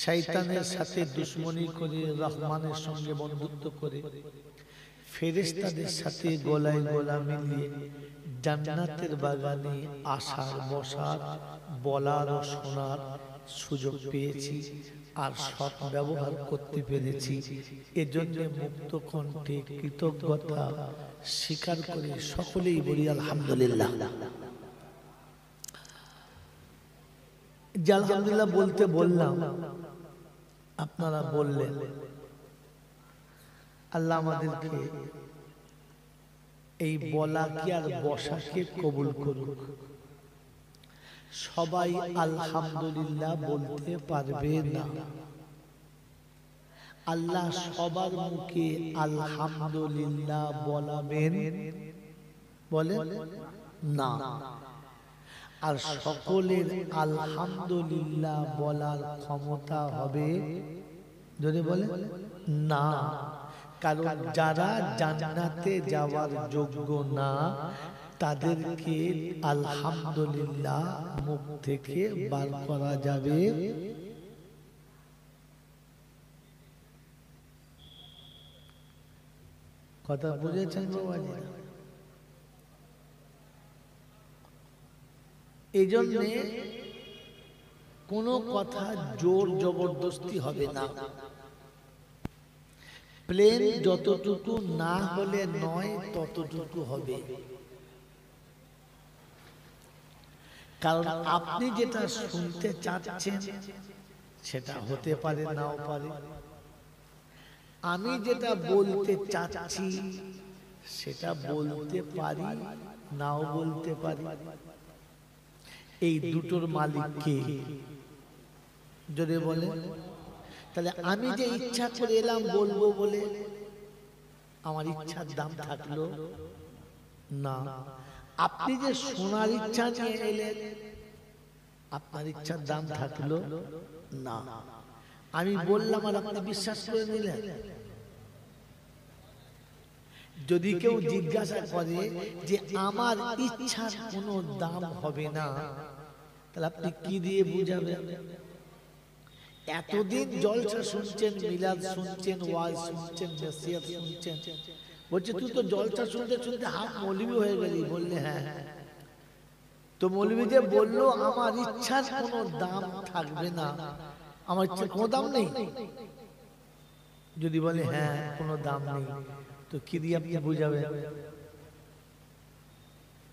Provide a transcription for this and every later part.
শয়তানের সাথে দুশ্মনী করে রহমানের সঙ্গে বন্ধুত্ব করে ফেরেশতাদের সাথে গলায় গলা মিলিয়ে জান্নাতের বাগানে আসার বসার বলার ও শোনার সুযোগ পেয়েছি আর সৎ ব্যবহার করতে পেরেছি। এজন্য মুক্ত কণ্ঠে কৃতজ্ঞতা স্বীকার করে সকলেই বলি আলহামদুলিল্লাহ। আলহামদুলিল্লাহ বলতে বললাম, আপনারা বললেন, আল্লাহ আমাদেরকে এই বলা কি আর বসাকে কবুল করুক। সবাই আলহামদুলিল্লাহ বলতে পারবে না। আল্লাহ সবার মুখে আলহামদুলিল্লাহ বলাবেন বলেন না, আর সকলের আলহামদুলিল্লাহ বলার ক্ষমতা হবে যদি বলে না। কারণ যারা জান্নাতে যাওয়ার যোগ্য না তাদেরকে আলহামদুলিল্লাহ মুখ থেকে বার করা যাবে কথা বুঝেছেন বাবাজি? এই জন্য কোনো কথা জোর জবরদস্তি হবে না। প্লেন যতটুকু না হলে নয় ততটুকু হবে। কারণ আপনি যেটা শুনতে চাচ্ছেন সেটা হতে পারে নাও পারে, আমি যেটা বলতে চাচ্ছি সেটা বলতে পারি নাও বলতে পারি। এই দুটোর মালিক কে যদি বলে, তাহলে আমি যে ইচ্ছা করে এলাম বলবো বলে আমার ইচ্ছার দাম থাকলো না। আপনি যে শোনার ইচ্ছা নিয়ে এলেন আপনার ইচ্ছার দাম থাকলো না। আমি বললাম আর আপনি বিশ্বাস করে নিলেন। যদি কেউ জিজ্ঞাসা করে যে আমার ইচ্ছার কোনো দাম হবে না, তাহলে আপনি কি দিয়ে বুঝাবেন? এতদিন জলসা শুনছেন, মিলাদ শুনছেন, ওয়াজ শুনছেন, নসিহত শুনছেন, বলছে তুই তো জলসা শুনতে শুনতে হাফ মৌলবি হয়ে গেলি। বললে হ্যাঁ, তো মৌলবি যে বললো আমার ইচ্ছার কোনো দাম থাকবে না, আমার ইচ্ছার কোনো দাম নেই, যদি বলে হ্যাঁ কোনো দাম নেই, তো কি দিয়ে আপনি বুঝাবেন?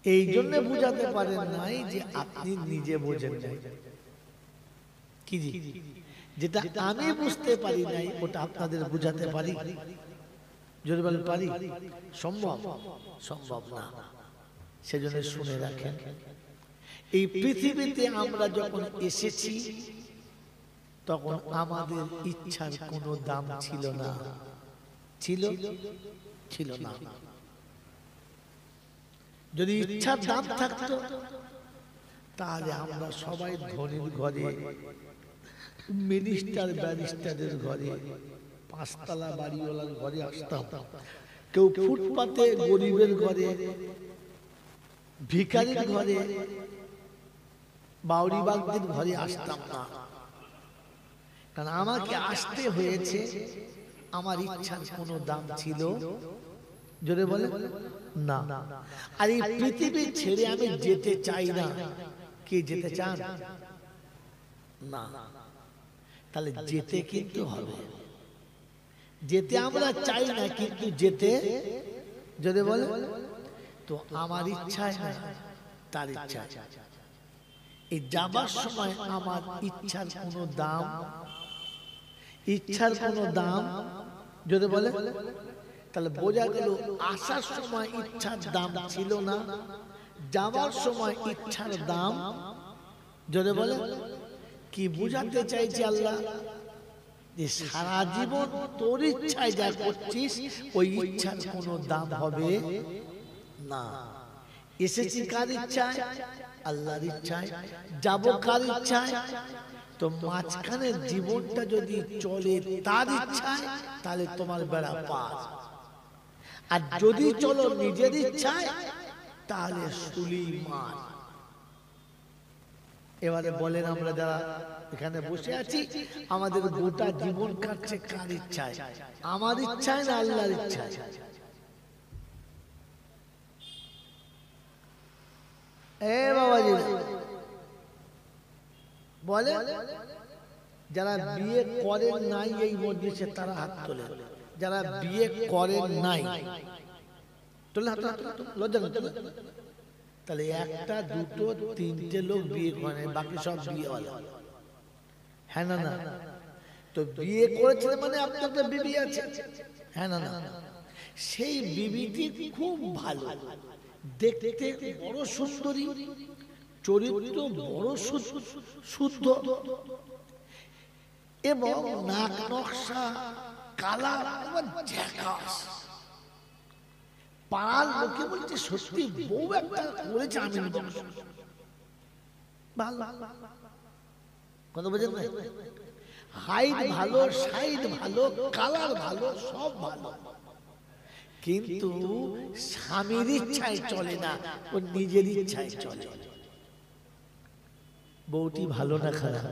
এই জন্য বুঝাতে পারেন নাই যে আপনি নিজে বোঝেন নাই। কি যেটা আমি বুঝতে পারি নাই ওটা আপনাদের বুঝাতে পারি? যদি বলেন পারি, সম্ভব? সম্ভব না। সেজন্য শুনে রাখেন, এই পৃথিবীতে আমরা যখন এসেছি তখন আমাদের ইচ্ছার কোনো দাম ছিল না। ছিল? ছিল না। যদি ইচ্ছার দাম থাকতো তাহলে আমরা সবাই ধনীর ঘরে, মিনিস্টার ব্যারিস্টারের ঘরে, পাঁচতলা বাড়িওয়ালার ঘরে আসতাম। কেউ ফুটপাতে গরিবের ঘরে, ভিখারির ঘরে, বাউরিবাগদের ঘরে আসতাম না। কারণ আমাকে আসতে হয়েছে, আমার ইচ্ছার কোনো দাম ছিল জোরে বলে না। আর এই পৃথিবী ছেড়ে আমি যেতে চাই না। কে যেতে চান? না। তাহলে যেতে কিন্তু হবে। যেতে আমরা চাই না, কিন্তু যেতে যদি বলে তো আমার ইচ্ছায় না, তার ইচ্ছা। এই যাবার সময় আমার ইচ্ছার কোনো দাম, ইচ্ছার কোনো দাম যদি বলে, তাহলে বোঝা গেল আসার সময় ইচ্ছার দাম ছিল না, যাবার সময় ইচ্ছার দাম যদি বলে। কি বুঝাতে চাইছে আল্লাহ? যে সারা জীবন তোর ইচ্ছায় যা করছিস ওই ইচ্ছার কোনো দাম হবে না। এসেছি কার ইচ্ছায়? আল্লাহর ইচ্ছায়। যাব কার ইচ্ছায়? তো মাঝখানের জীবনটা যদি চলে তার ইচ্ছায় তাহলে তোমার বেড়া পার, আর যদি চলো নিজের ইচ্ছায় তাহলে সুলি মার। এবারে বলেন আমরা যারা এখানে বসে আছি, আমাদের গোটা জীবন কাটছে কার ইচ্ছায়? আমার ইচ্ছায় না আল্লাহর ইচ্ছায়? এ বাবাজি বলে, যারা বিয়ে করেন নাই এই মজলিসে তারা হাত তোলে। যারা বিয়ে করেন নাই তোলে হাত, লজ্জা করতে। তাহলে একটা দুটো তিনটে লোক বিয়ে করে, বাকি সব বিয়েওয়ালা। হ্যাঁ না না? তো বিয়ে করেছে মানে আপনার একটা বিবি আছে, হ্যাঁ না না? সেই বিবিটি খুব ভালো, দেখতে বড় সুন্দরী, চরিত্র বড় শুদ্ধ, এবং নাক নকশা কালার ঝাকাস। পাড়ার লোকে বলছে সত্যি বউ একটা করেছে, আমি ভালো কথা বোঝেন না? হাইট ভালো, সাইড ভালো, কালার ভালো, সব ভালো, কিন্তু স্বামীর ইচ্ছায় চলে না, ও নিজের ইচ্ছায় চলে। বউটি ভালো না খারাপ?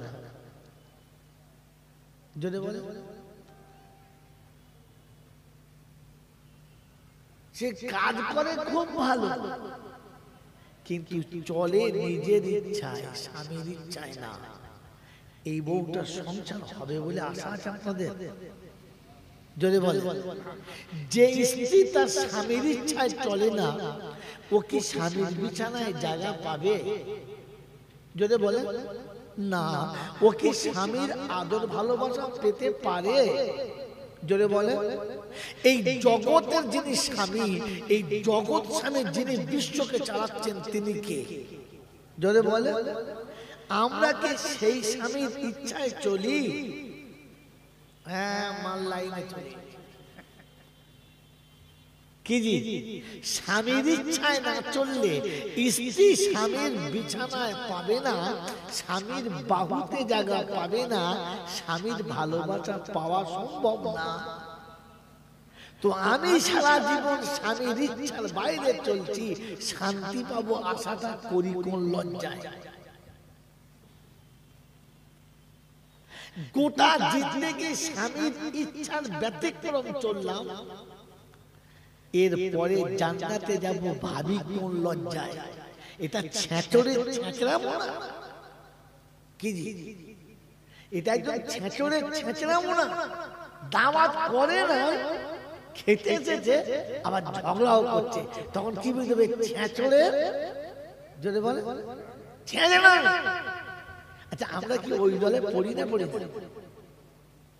যদি বলে সে কাজ করে খুব ভালো, কিন্তু চলে নিজের ইচ্ছায়, স্বামীর ইচ্ছায় না। এই বউটার সংসার হবে বলে আশা আছে আপনাদের? যদি বলে যে স্ত্রী তার স্বামীর ইচ্ছায় চলে না, ও কি স্বামীর বিছানায় জায়গা পাবে? যদি বলে না, ও কি স্বামীর আদর ভালোবাসা পেতে পারে? যদি বলে এই জগতের যিনি স্বামী, এই জগৎ স্বামী যিনি বিশ্বকে চালাচ্ছেন, তিনি কে? যদি বলে আমরা কি সেই স্বামীর ইচ্ছায় চলি? হ্যাঁ, মাল লাইনে চলি। কি জি? স্বামীর ইচ্ছায় না চললে স্ত্রী স্বামীর বিছানায় পাবে না, স্বামীর বাহুতে জায়গা পাবে না, স্বামীর ভালোবাসা পাওয়া সম্ভব না। তো আমি সারা জীবন স্বামীর ইচ্ছার বাইরে চলছি, শান্তি পাবো আশাটা করি কোন লজ্জায়? গোটা জিন্দগি স্বামীর ইচ্ছার ব্যতিক্রম চললাম, এরপরে জান্নাতে যাব ভাবি কোন লজ্জায়? এটা ছেঁচড়ে ছেঁচড়াবো না? কি জি? এটা একদম ছেঁচড়ে ছেঁচড়াবো না? দাওয়াত করে না, খেতে এসেছে, আবার ঝগড়াও করছে, তখন কি বুঝবে? ছেঁচড়ে। যদি বলে ছেঁচড়া। আচ্ছা, আমরা কি ওই দলে পড়ি না? পড়ি না?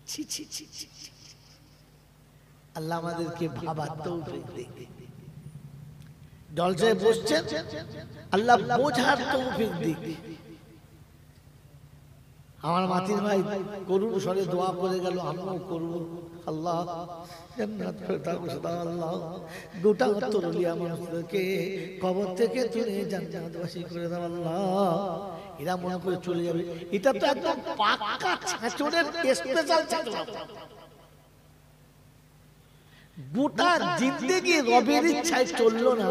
ছি ছি ছি ছি। আল্লাহ আমাদেরকে ভাবার তৌফিক দিন। জলসায় বসছেন, আল্লাহ বোঝার তৌফিক দিন। আমার মাতির ভাই করুন স্বরে দোয়া করে গেল, আমিও করব। আল্লাহ জান্নাত ফেরদাউস দাও, আল্লাহ গোটা উত্তরলিয়া মানুষদেরকে কবর থেকে তুলে জান্নাতবাসী করে দাও আল্লাহ। এরা মনে করে চলে যাবে, এটা তো একদম পাক্কা ছেঁচড়ের স্পেশাল ছেঁচড়া। গোটা জিন্দেগি রবের ইচ্ছায় চললো না,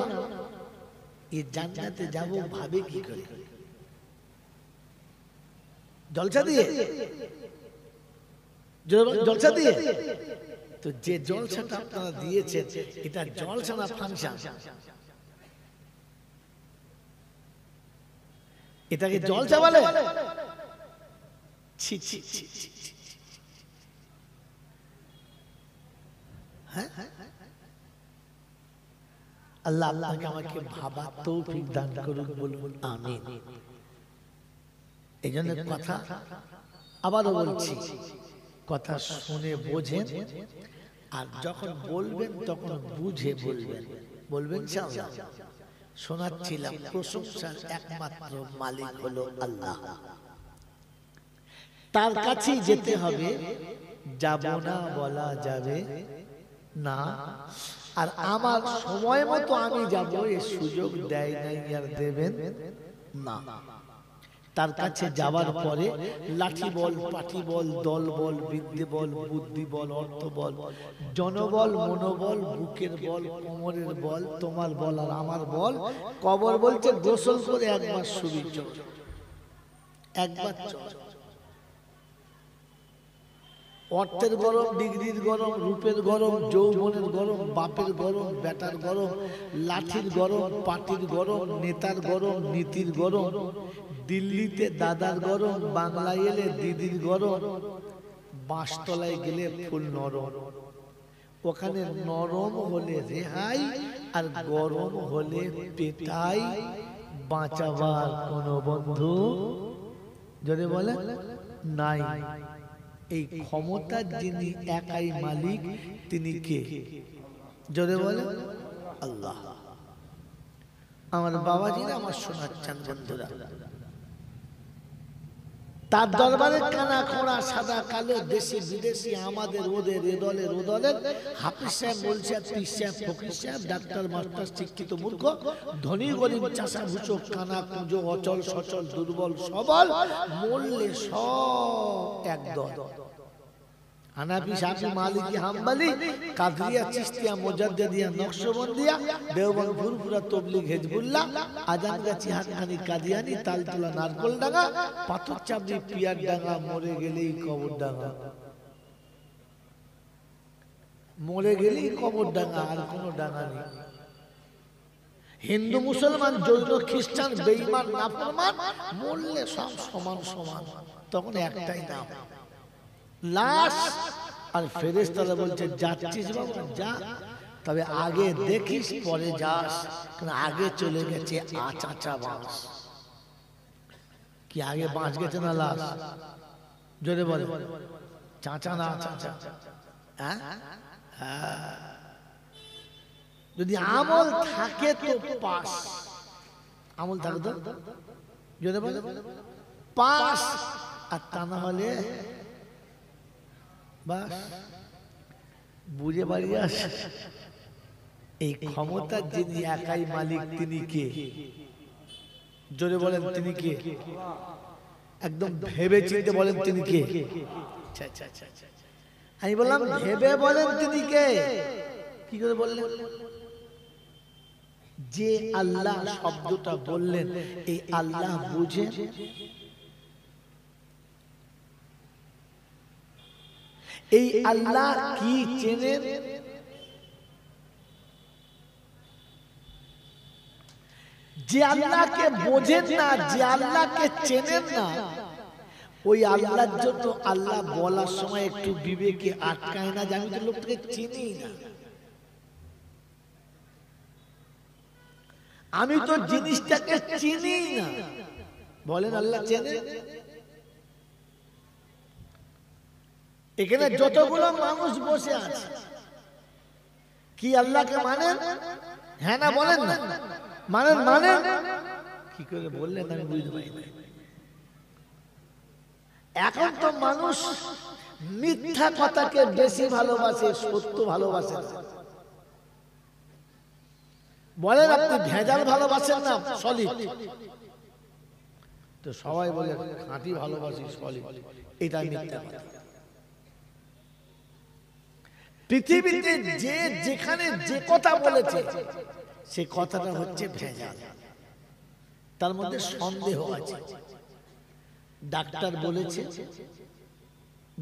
এই জান্নাতে যাব ভাবে কি করে? জলসা দিয়ে? জলসা দিয়ে? তো যে জলসাটা আপনারা দিয়েছেন, এটা জলসা না ফাংশন? এটাকে জলসা বলে? ছি ছি ছি ছি। হ্যাঁ, আল্লাহ আল্লাহকে আমাকে ভাবার তৌফিক দান করুন, বলুন আমিন। এই জন্য কথা আবারও বলছি, কথা শুনে বোঝেন, আর যখন বলবেন তখন বুঝে বলবেন। বলবেন ইনশাআল্লাহ। শোনাচ্ছিলাম, প্রশংসার একমাত্র মালিক হলো আল্লাহ, তার কাছেই যেতে হবে, যাব না বলা যাবে না। আর আমার সময় মতো আমি যাব, এই সুযোগ দেয় নাই আর দেবেন না। তার কাছে যাওয়ার পরে লাঠি বল, পাঠি বল, দল বল, বিদ্যে বল, বুদ্ধি বল, অর্থ বল, জনবল, মনোবল, বুকের বল, কোমরের বল, তোমার বল আর আমার বল। কবর বলছে গোসল করে একবার শুবি চল, একবার চল। অর্থের গরম, ডিগ্রির গরম, রূপের গরম, যৌবনের গরম, বাপের গরম, বেটার গরম, লাঠির গরম, পাটির গরম, নেতার গরম, নীতির গরম, দিল্লিতে দাদার গরম, বাংলায় এলে দিদির গরম, বাঁশতলায় গেলে ফুল নরম। ওখানে নরম হলে রেহাই আর গরম হলে পেটাই, বাঁচাবার কোনো বন্ধু যদি বলে নাই। এই ক্ষমতার যিনি একাই মালিক তিনি কে যদি বলে আল্লাহ। আমার বাবাজিরা আমার শোনাচ্ছেন বন্ধুরা, তার দরবারে কানা খোঁড়া সাদা কালো দেশি বিদেশি আমাদের ওদের এ দলের ও দলের হাফিজ সাহেব, মোল সাহেব, পীর সাহেব, ফকির সাহেব, ডাক্তার মাস্টার, শিক্ষিত মূর্খ, ধনী গরিব, চাষা ভুষক, কানা কুঁজো, অচল সচল, দুর্বল সবল, মরলে সব এক দল। হানাফি, শাফি, মালিকি, হাম্বলি, কাদরিয়া, চিশতিয়া, মুজাদ্দিদিয়া, নকশবন্দিয়া, দেওবন্দ, ফুরফুরা, তবলিগ, হিজবুল্লাহ, আজানগাছি, হাক্কানি, কাদিয়ানি, তালতলা, নারকলডাঙ্গা, পাথর চাবড়ি, পিয়ার ডাঙ্গা, মরে গেলেই কবর ডাঙ্গা। মরে গেলেই কবর ডাঙ্গা, আর কোনো ডাঙ্গা নেই। হিন্দু, মুসলমান, জৈন, খ্রিস্টান, বেঈমান, নাফরমান, মরলে সব সমান সমান, তখন একটাই নাম লাশ। আর ফেরেশতারা বলছে যাচ্ছিস বাবা যা, তবে আগে দেখিস পরে যাস, কারণ আগে চলে গেছে আচাচা বাঁশ। কি আগে বাঁশ গেছে না লাশ? জোরে বলে চাচা না চাচা? হ্যাঁ, যদি আমল থাকে তো পাস, আমল থাকে তো জোরে বলে পাস, আর তা না হলে বাস বুঝে বাড়ি আস। এই ক্ষমতার যিনি একাই মালিক তিনি কে জোরে বলেন তিনি কে? একদম ভেবে চিন্তে বলেন তিনি কে? আমি বললাম ভেবে বলেন তিনি কে? কি করে বললেন? যে আল্লাহ শব্দটা বললেন এই আল্লাহ বুঝেন, এই আল্লাহ কি চেনেন, যে আল্লাহকে বোঝেন না, যে আল্লাহকে চেনেন না, ওই আল্লাহর জন্য আল্লাহ বলার সময় একটু বিবেকে আটকায় না যে আমি তো লোকটাকে চিনি না, আমি তো জিনিসটাকে চিনি না। বলেন আল্লাহ চেনেন? এখানে যতগুলো মানুষ বসে আছে কি আল্লাহকে মানেন? হ্যাঁ না বলেন না? মানেন? মানেন কি করে বললেন আমি বুঝতে পারি না। এখন তো মানুষ মিথ্যা কথাকে বেশি ভালোবাসে, সত্য ভালোবাসে না। বলেন আপনি ভেজাল ভালোবাসেন না সলিড? তো সবাই বলে খাঁটি ভালোবাসি সলিড, এটা মিথ্যা কথা। পৃথিবীতে যে যেখানে যে কথা বলেছে সে কথাটা হচ্ছে ভেজাল, তার মধ্যে সন্দেহ আছে।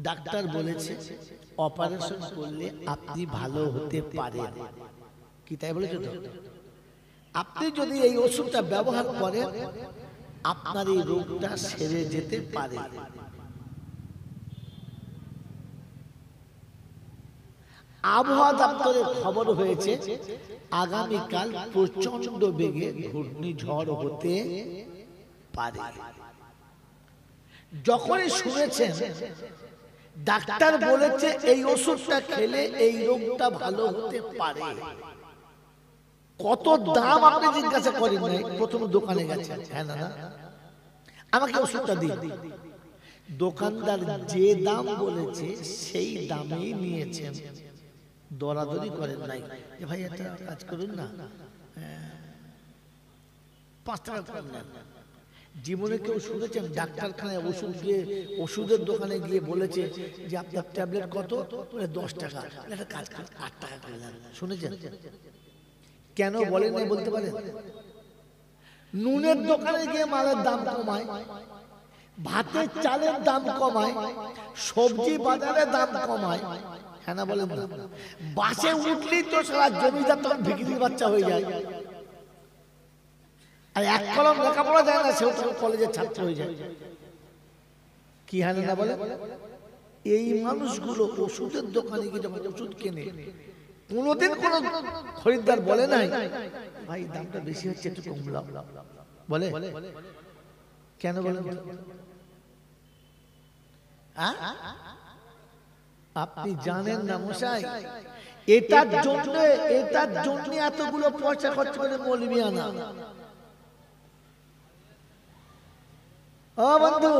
ডাক্তার বলেছে অপারেশন করলে আপনি ভালো হতে পারেন, কি তাই বলেছে তো? আপনি যদি এই ওষুধটা ব্যবহার করেন আপনার এই রোগটা সেরে যেতে পারে। আবহাওয়া দপ্তরে খবর হয়েছে আগামীকাল প্রচন্ড বেগে ঘূর্ণিঝড় হতে পারে। যখনই শুনেছেন ডাক্তার বলেছে এই ওষুধটা খেলে এই রোগটা ভালো হতে পারে, কত দাম আপনি জিজ্ঞাসা করেন নাই? প্রথম দোকানে গেছেন, হ্যাঁ না আমাকে ওষুধটা দিন। দোকানদার যে দাম বলেছে সেই দামেই নিয়েছেন, দরাদরি করেন নাই যে ভাই একটা কাজ করুন না 5 টাকা কম নেন। জীবনে কেউ শুনেছেন ডাক্তারখানায় ওষুধ গিয়ে ওষুধের দোকানে গিয়ে বলেছে যে আপনার ট্যাবলেট কত? 10 টাকা, একটা কাজ করুন 8 টাকা করে নেন? শুনেছেন? কেন বলেন নাই বলতে পারেন? নুনের দোকানে গিয়ে মালের দাম কমায়, ভাতের চালের দাম কমায়, সবজি বাজারে দাম কমায়, হ্যাঁ না বলেন না? বাসে উঠলেই তো সারা জমিদার তখন ভিখিরির বাচ্চা হয়ে যায়, আর এক কলম লেখাপড়া যায় না সেও তখন কলেজের ছাত্র হয়ে যায়। কি হ্যাঁ না বলে? এই মানুষগুলো ওষুধের দোকানে গিয়ে যখন ওষুধ কেনে, কোনোদিন কোন খরিদ্দার বলে নাই ভাই দামটা বেশি হচ্ছে একটু কমলাও, বলে? কেন বলেন? আপনি জানেন না মশাই, এটার জন্য এতগুলো পয়সা খরচ করে মৌলবি আনা। ও বন্ধু,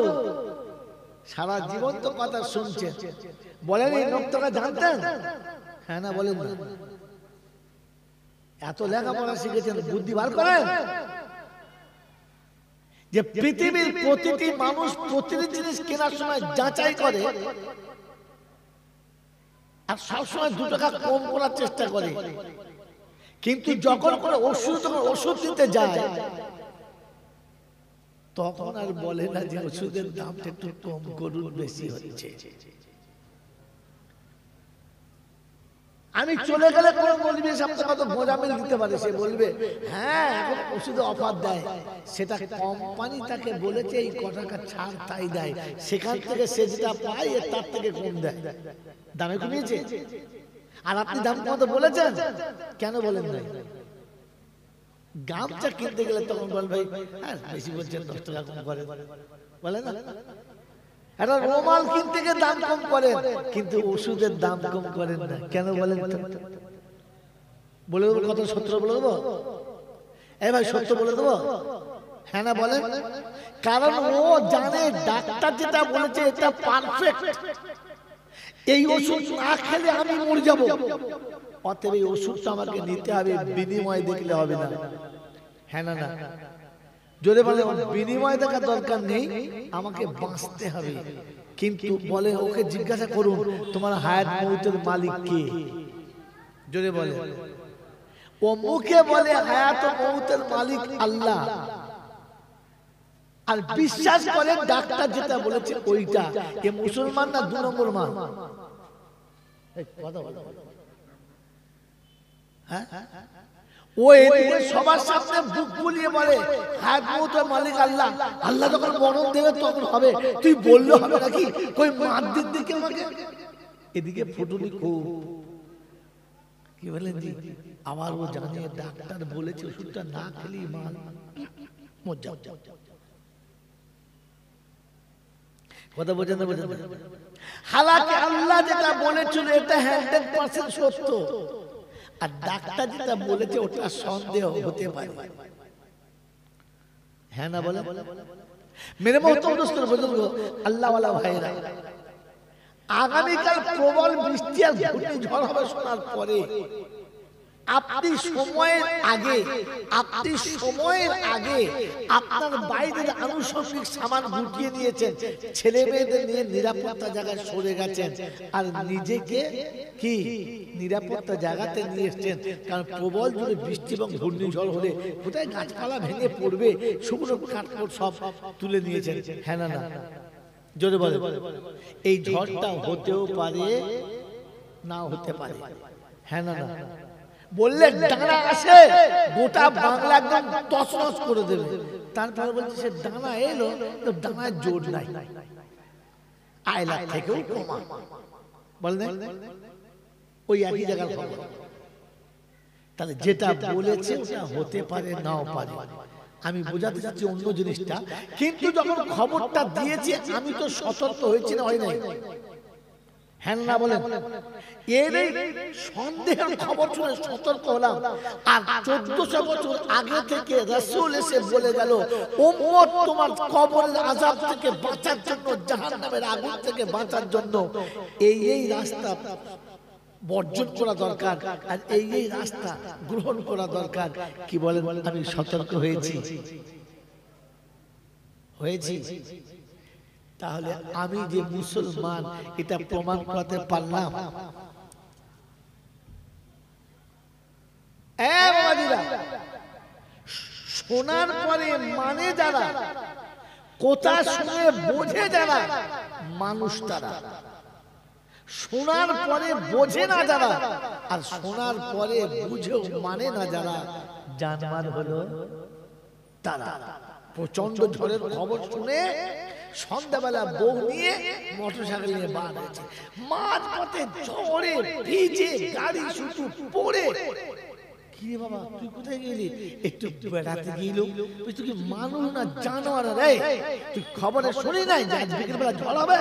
সারা জীবন তো কথা শুনছেন, বলেন এই নোকটা জানতেন? হ্যাঁ না বলেন না? এত লেখাপড়া শিখেছেন, বুদ্ধি বার করেন যে পৃথিবীর প্রতিটি মানুষ প্রতিটি জিনিস কেনার সময় যাচাই করে, আর সবসময় 2 টাকা কম করার চেষ্টা করে, কিন্তু যখন কোনো ওষুধ দিতে যায় তখন আর বলে না যে ওষুধের দামটা একটু কম করুন, বেশি হচ্ছে। আমি চলে গেলে কোন বলবে সামনে কত গোজামিল দিতে পারে, সে বলবে হ্যাঁ এখন ওষুধে অফার দেয়, সেটা কোম্পানি তাকে বলেছে এই ক টাকা ছাড় তাই দেয়, সেখান থেকে সে যেটা পায় তার থেকে কম দেয়, দামে কমিয়েছে। আর আপনি দাম কত বলেছেন, কেন বলেন নাই? গামছা কিনতে গেলে তখন বল ভাই হ্যাঁ বেশি বলছেন 10 টাকা কম করে, বলে না? একটা রুমাল কিনতে গিয়ে দাম কম করেন, কিন্তু ওষুধের দাম কম করেন না, কেন বলেন? বলে দেবো কত, সত্য বলে দেবো? এই ভাই সত্য বলে দেবো? হ্যাঁ না বলেন? কারণ ও জানে ডাক্তার যেটা বলেছে এটা পারফেক্ট, এই ওষুধ না খেলে আমি মরে যাব, অতএব এই ওষুধটা আমাকে নিতে হবে, বিনিময় দেখলে হবে না। হ্যাঁ না? না যদি বলে বিনিময় দেখার দরকার নেই, আমাকে বাঁচতে হবে, কিন্তু বলে ওকে জিজ্ঞাসা করুন তোমার হায়াত মৌতের মালিক কে? যদি বলে ও মুখে বলে হায়াত ও মৌতের মালিক আল্লাহ, আর বিশ্বাস করে ডাক্তার যেটা বলেছে ওইটা, এ মুসলমান না 2 নম্বর মান? কথা বলো। হ্যাঁ, ও এদিকে সবার সামনে বুক ফুলিয়ে বলে হায়াত মৌতের মালিক আল্লাহ, আল্লাহ যখন মরণ দেবে তখন হবে, তুই বললে হবে নাকি? কই মার দিকে আমাকে, এদিকে ফুটুনি খুব। কি বলেন জি? আবার ও জানে ডাক্তার বলেছে ওষুধটা না খেলেই মাল মজ্জা। কথা বোঝেন না? বোঝেন? হালাকি আল্লাহ যেটা বলেছিল এটা 100% সত্য, আর ডাক্তার যেটা বলেছে ওটা সন্দেহ হতে পারে। হ্যাঁ না বলে? মেরে মহতরম দোস্ত বুজুর্গ আল্লাহ ওয়ালা ভাইরা, আগামীকাল প্রবল বৃষ্টি আর ঘূর্ণিঝড় হবে শোনার পরে আপনি সময়ের আগে আপনার বাইরের আনুষঙ্গিক সামান গুটিয়ে নিয়েছেন, ছেলে মেয়েদের নিয়ে নিরাপত্তা জায়গায় সরে গেছেন, আর নিজেকে কি নিরাপত্তা জায়গাতে নিয়ে এসছেন। কারণ প্রবল জোরে বৃষ্টি এবং ঘূর্ণিঝড় হলে কোথায় গাছপালা ভেঙে পড়বে, শুকনো কাঠকোট সব তুলে নিয়েছেন। হ্যাঁ না? জোরে বলে এই ঝড়টা হতেও পারে নাও হতে পারে। হ্যাঁ না? বললে ডানা আসে গোটা বাংলা একদম তছনছ করে দেবে, তারপরে বলছে সে ডানা এলো তো ডানার জোর নাই, আয়লা থেকেও কমা, বললেন ওই একই জায়গার খবর। তাহলে যেটা বলেছে ওটা হতে পারে নাও পারে। আমি বোঝাতে চাচ্ছি অন্য জিনিসটা, কিন্তু যখন খবরটা দিয়েছি আমি তো সতর্ক হয়েছি না, হয় নাই? হ্যাঁ না বলেন? এর সন্দেহের খবর শুনে সতর্ক হলাম, আর 1400 বছর আগে থেকে রাসূল এসে বলে গেল উম্মত তোমার কবরের আযাব থেকে বাঁচার জন্য, জাহান্নামের আগুন থেকে বাঁচার জন্য এই রাস্তা বর্জন করা দরকার, আর এই রাস্তা গ্রহণ করা দরকার। কি বলেন? আমি সতর্ক হয়েছি। তাহলে আমি যে মুসলমান এটা প্রমাণ করতে পারলাম। শোনার পরে মানে যারা কথা শুনে বোঝে যারা মানুষ তারা, শোনার পরে বোঝে না যারা, আর শোনার পরে বুঝেও মানে না যারা, জানোয়ার হলো তারা। প্রচন্ড ঝড়ের খবর শুনে সন্ধ্যাবেলা বউ নিয়ে মোটরসাইকেল নিয়ে বার হয়েছে, মাঝপথে ঝড়ে ভিজে গাড়ি শুধু পড়ে। কি রে বাবা তুই কোথায় গেলি? একটু বেড়াতে গেল। তুই কি মানুষ না জানোয়ার রে? তুই খবরে শুনি নাই যে আজ বিকেল বেলা ঝড় হবে?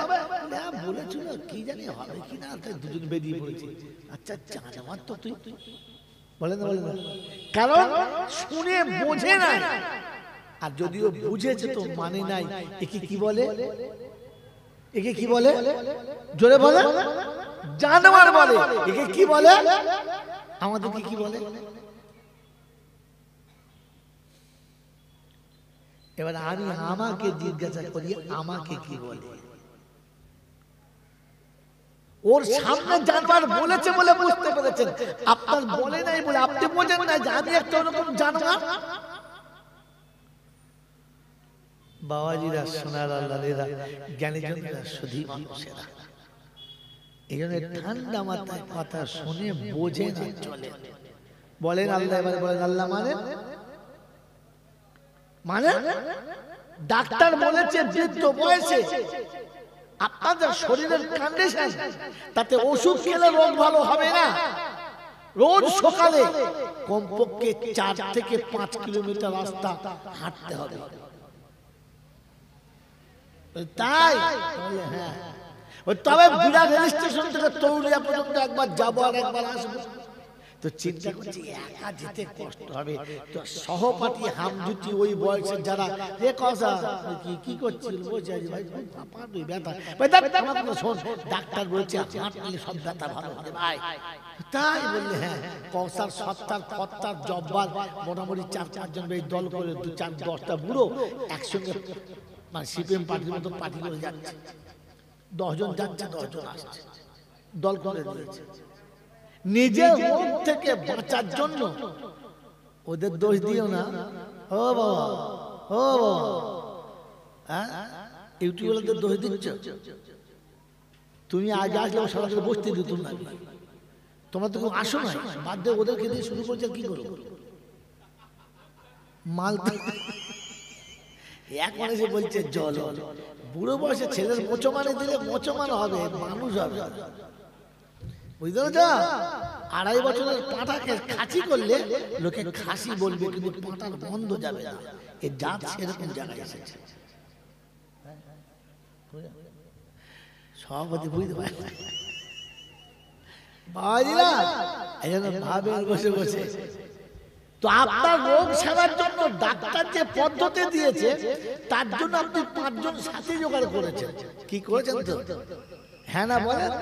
না বলেছিল, কি জানি হবে কি না, তাই দুজন বেরিয়ে পড়েছি। আচ্ছা জানোয়ার তো তুই, বলেন না বলেন না, কারণ শুনে বোঝে না, আর যদিও বুঝেছে তো মানে নাই। একে কি বলে? একে কি বলে? জোরে বলে। জানোয়ার বলে। একে কি বলে? আমাদেরকে কি বলে? এবার আমি আমাকে জিজ্ঞাসা করি, আমাকে কি বলে? ওর সামনে জানোয়ার বলেছে বলে বুঝতে পেরেছেন, আপনার বলে নাই বলে আপনি বোঝেন না যে আমি একটা ওরকম জানোয়ার। বাবাজিরা, সোনার আল্লাহরা, জ্ঞানীজনেরা, শুধু মানুষেরা, এই জন্য ঠান্ডা মাথায় কথা শুনে বোঝে না চলে। বলেন আল্লাহ, এবার বলেন আল্লাহ মানে মানে ডাক্তার বলেছে বৃদ্ধ বয়সে আপনাদের শরীরের কন্ডিশন, তাতে ওষুধ খেলে রোগ ভালো হবে না। রোজ সকালে কমপক্ষে 4 থেকে 5 কিলোমিটার রাস্তা হাঁটতে হবে। তাই হ্যাঁ, তবে বিরাট রেল স্টেশন থেকে তরুলিয়া পর্যন্ত একবার যাবো আর একবার আসবো। তো চিন্তা করছি একা যেতে কষ্ট হবে, তো সহপাঠী হামজুটি ওই বয়সের যারা, এ কথা কি করছিল বলছে ভাই পারবি ব্যথা, শোন ডাক্তার বলছে হাঁটলে সব ব্যথা ভালো হবে ভাই। তাই বললে হ্যাঁ, কৌসার সত্তার ফত্তার জব্বার মোটামুটি 4-5 জন এই দল করে 2-4-10টা বুড়ো একসঙ্গে, মানে সিপিএম পার্টির মতো পার্টি করে যাচ্ছে। 10 জন যাচ্ছে, 10 জন আসছে, দল করে দিয়েছে। নিজের রোগ থেকে বাঁচার জন্য ওদের দোষ দিও না। ও বাবা, ও বাবা, হ্যাঁ ইউটিউবারদের দোষ দিচ্ছ তুমি। আগে আসলে সবাইকে বসতে দিত না, তোমরা তো আসো না, বাদ দিয়ে ওদেরকে দিয়ে শুরু করছে। কি করবো মাল এখন এসে বলছে জল। বুড়ো বয়সে ছেলের মোচমানে দিলে মোচমান হবে, মানুষ হবে। বুঝতে পারছ? 2.5 বছরের পাঁঠাকে খাসি করলে লোকে খাসি বলবে, কিন্তু পাঁঠার বন্ধ যাবে না। এর জাত সেরকম জায়গায় এসেছে। সভাপতি বুঝতে পারে বাবাজিরা, এই জন্য ভাবেন বসে বসে। তো আপনার রোগ সারার জন্য ডাক্তার যে পদ্ধতি দিয়েছে, তার জন্য আপনি 5 জন সাথী জোগাড় করেছেন। কি করেছেন তো? হ্যাঁ না বলেন?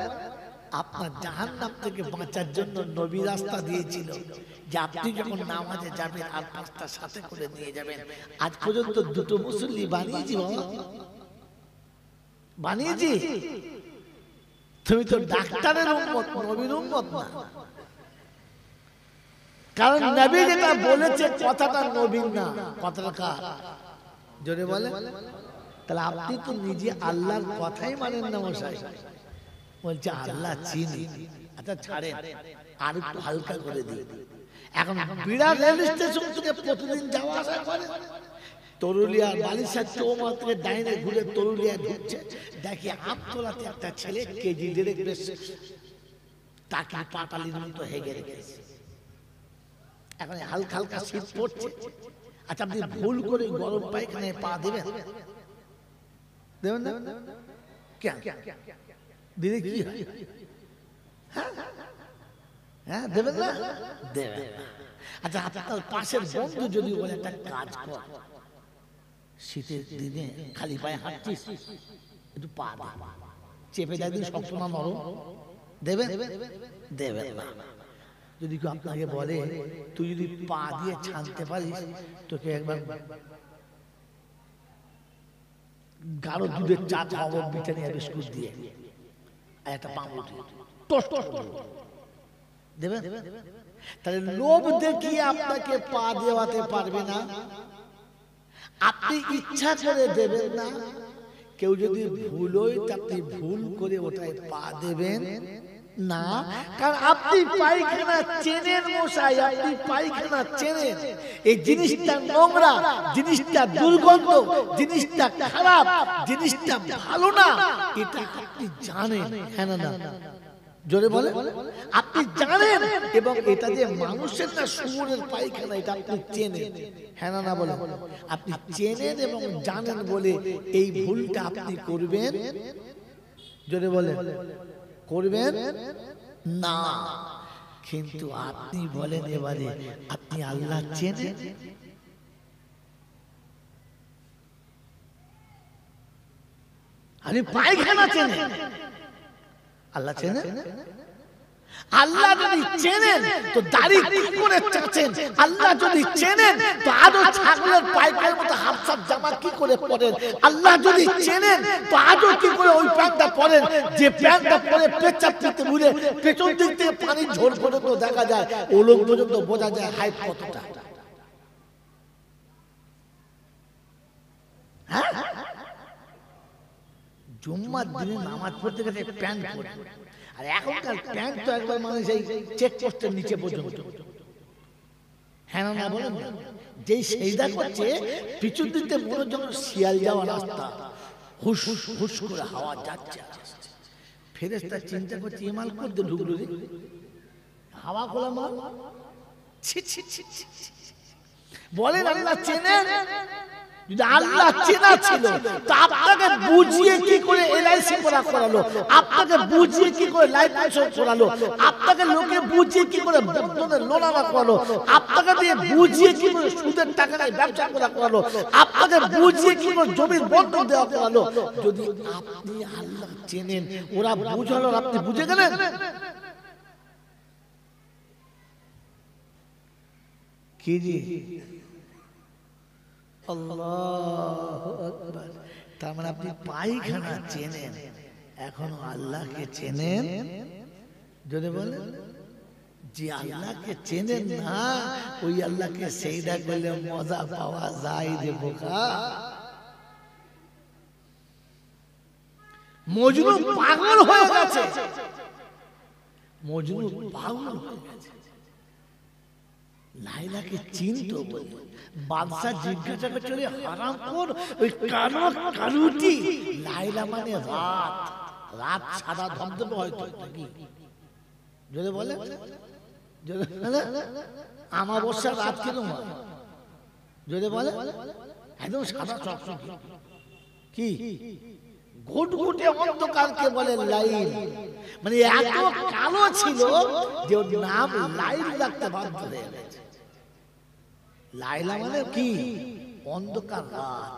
আপনার জাহান্নাম থেকে বাঁচার জন্য নবী রাস্তা দিয়েছিল যে আপনি যখন নামাজে যাবেন আর 5টা সাথে করে নিয়ে যাবেন। আজ পর্যন্ত 2টো মুসল্লি বানিয়েছি বাবা, বানিয়েছি। তুমি তো ডাক্তারের উম্মত, নবীর উম্মত না। কারণ নবী যেটা বলেছে কথাটা নবীর না, কথাটা কার? জোরে বলে। তাহলে আপনি তো নিজে আল্লাহর কথাই মানেন না মশাই। বলছে আল্লাহ চিনি। আচ্ছা ছাড়েন, আর একটু হালকা করে দিই। এখন বিরাট রেল স্টেশন থেকে প্রতিদিন যাওয়া আসা করে, তরুলিয়া বালিশার চৌমা থেকে ডাইনে ঘুরে তরুলিয়া ঢুকছে, দেখি আমতলাতে একটা ছেলে কেজি 1.5 বেশ টাকা পাটালির মতো হেগে রেখেছে। এখন হালকা হালকা শীত পড়ছে। আচ্ছা আপনি ভুল করে গরম পায়খানায় পা দেবেন? দেবেন না? কেন দিলে কি হয়? হ্যাঁ দেবেন না? দেবেন না। আচ্ছা আপনার পাশের বন্ধু যদি বলে একটা কাজ কর, শীতের দিনে খালি পায়ে হাঁটছিস, একটু পা চেপে দেয় দিন, সবসময় নরম, দেবেন? দেবেন না। যদি কেউ আপনাকে বলে তুই যদি পা দিয়ে ছানতে পারিস, তোকে একবার গাঢ় দুধের চা খাওয়াবো ব্রিটানিয়া বিস্কুট দিয়ে আর একটা পাউরুটি টোস্ট দেবেন? তাহলে লোভ দেখিয়ে আপনাকে পা দেওয়াতে পারবে না। আপনি ইচ্ছা করে দেবেন না, কেউ যদি ভুল হয় আপনি ভুল করে ওটায় পা দেবেন না, কারণ আপনি পায়খানা চেনেন মশাই, আপনি পায়খানা চেনেন, এই জিনিসটা নোংরা, জিনিসটা দুর্গন্ধ, জিনিসটা খারাপ, জিনিসটা ভালো না, এটা আপনি জানেন, হ্যাঁ না? জোরে বলে, আপনি জানেন, এবং এটা যে মানুষের না শুয়োরের পায়খানা, এটা আপনি চেনেন, হ্যাঁ না বলে, আপনি চেনেন এবং জানেন বলে এই ভুলটা আপনি করবেন, জোরে বলে, করবেন না। কিন্তু আপনি বলেন এবারে আপনি আল্লাহ চেনেন, আপনি পায়খানা চেনেন, আল্লাহ চেনেন? আল্লাহ যদি চেনেন তো দাড়ি কি করে চাচ্ছেন? আল্লাহ যদি চেনেন তো আজও ছাগলের পায়খানার মতো হাফসাপ জামা কি করে পরেন? আল্লাহ যদি চেনেন তো আজও কি করে ওই প্যান্টটা পরেন যে প্যান্টটা পরে পেচ্ছাপ করতে ভুলে পেছন দিক থেকে পানির ঝোল পর্যন্ত দেখা যায়, ওলং পর্যন্ত বোঝা যায় হাইট কতটা। হ্যাঁ, জুম্মার দিনে নামাজ পড়তে গেছে প্যান্ট পরে, আর এখনকার প্যান্ট তো একবার মানে সেই চেক পোস্টের নিচে পর্যন্ত, হ্যাঁ না বলেন? যেই সেইদা করছে পিছন দিতে মনে যেন শিয়াল যাওয়া রাস্তা, হুস হুস করে হাওয়া যাচ্ছে, ফেরেশতা চিন্তা করছে ইমাল করতে ঢুকলো রে, হাওয়া খোলা মাল, ছি ছি ছি ছি। বলেন আল্লাহ চেনেন? যদি আল্লাহ চেনা ছিল তো আপনাকে বুঝিয়ে কি করে এলআইসি করা করালো, আপনাকে বুঝিয়ে কি করে লাইফ ইন্স্যুরেন্স করালো, আপনাকে লোকে বুঝিয়ে কি করে বন্ধনের লোন আনা করালো, আপনাকে দিয়ে বুঝিয়ে কি করে সুদের টাকা নিয়ে ব্যবসা করা করালো, আপনাকে বুঝিয়ে কি করে জমির বন্ধক দেওয়া করালো। যদি আপনি আল্লাহ চেনেন, ওরা বুঝালো, আপনি বুঝে গেলেন, কি জি আল্লাহু আকবার। তার মানে আপনি পায়খানা চেনেন, এখনো আল্লাহকে চেনেন? যদি বলেন যে আল্লাহকে চেনেন না, ওই আল্লাহকে সেইদা করলে মজা পাওয়া যায় রে বোকা। মজনু পাগল হয়ে গেছে, মজনু পাগল হয়ে গেছে, লাইলাকে চিনতো বলে বাদশা জিজ্ঞাসা করছে হারামখোর ওই কালো কালুটি, লাইলা মানে রাত, রাত সাদা ধবধবে হয়তো নাকি, যদি বলে আমাবস্যা রাত কিরকম হয়, যদি বলে একদম সাদা চকচকে, কি ঘুটঘুটে অন্ধকারকে বলে লাইল, মানে এত কালো ছিল যে ওর নাম লাইল রাখতে বাধ্য হয়ে গেছে। লাইলা মানে কি? অন্ধকার রাত।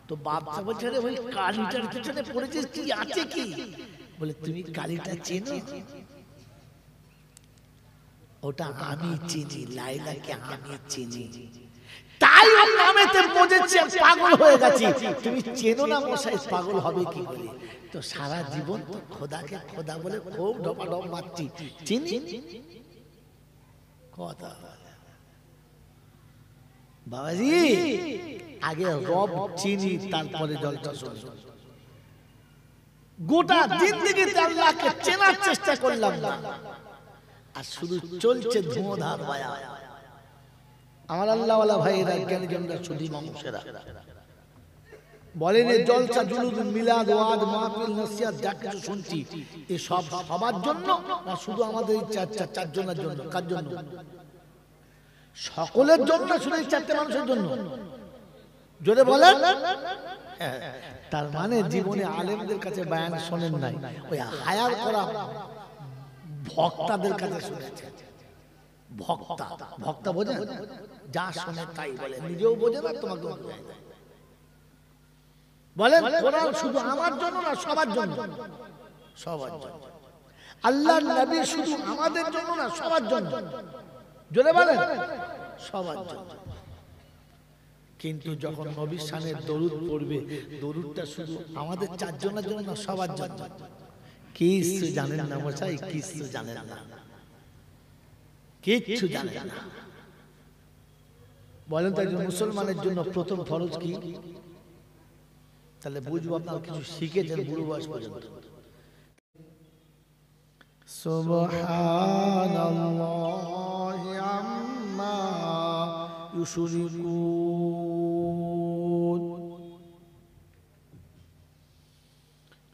তো বাদশা বলছে ওই কালিটার পিছনে পড়েছিস, কি আছে কি? বলে তুমি কালিটা চেনো? ওটা আমি চিনি, লাইলাকে আমি চিনি, তাই ওর নামেতে মজেছে, পাগল হয়ে গেছি। তুমি চেনো না মশাই, পাগল হবে কি করে? তো সারা জীবন তো খোদাকে খোদা বলে খুব ঢপাঢপ মারছি, চিনি কথা বাবাজি, আগে রব চিনি তারপরে জলটা শুনি। গোটা জিন্দেগিতে আল্লাহকে চেনার চেষ্টা করলাম না, আর শুধু চলছে ধুঁধার বায়া। আমার আল্লাহওয়ালা ভাইয়েরা, জ্ঞানীজনরা, শুধু মানুষেরা বলেন এই জলসা জুলুস মিলাদ ওয়াজ মাহফিল নসিহত যা কিছু শুনছি এ সব সবার জন্য না শুধু আমাদের চারজনের জন্য? কার জন্য? সকলের জন্য, শুধু এই চারটে মানুষের জন্য? জোরে বলেন। তার মানে জীবনে আলেমদের কাছে বয়ান শোনেন নাই, ওই হায়ার করা ভক্তাদের কাছে শুনেছেন। ভক্তা, ভক্তা বোঝেন? যা শোনে তাই বলে, নিজেও বোঝে না, তোমাকেও বোঝায় না। বলেন কোরআন শুধু আমার জন্য না সবার জন্য? সবার জন্য। আল্লাহর নবী শুধু আমাদের জন্য না সবার জন্য? জোরে বলেন, সবার জন্য। কিন্তু যখন নবীর শানে দরুদ পড়বে, দরুদটা শুধু আমাদের চারজনের জন্য না সবার জন্য? কিছু জানেন না মশাই, কিছু জানেন না, কিচ্ছু জানেন না। বলেন তো একজন মুসলমানের জন্য প্রথম ফরজ কি? তাহলে বুঝবো আপনারা কিছু শিখেছেন বুড়ো বয়স পর্যন্ত। সুবহানাল্লাহি আম্মা ইউশরিকুন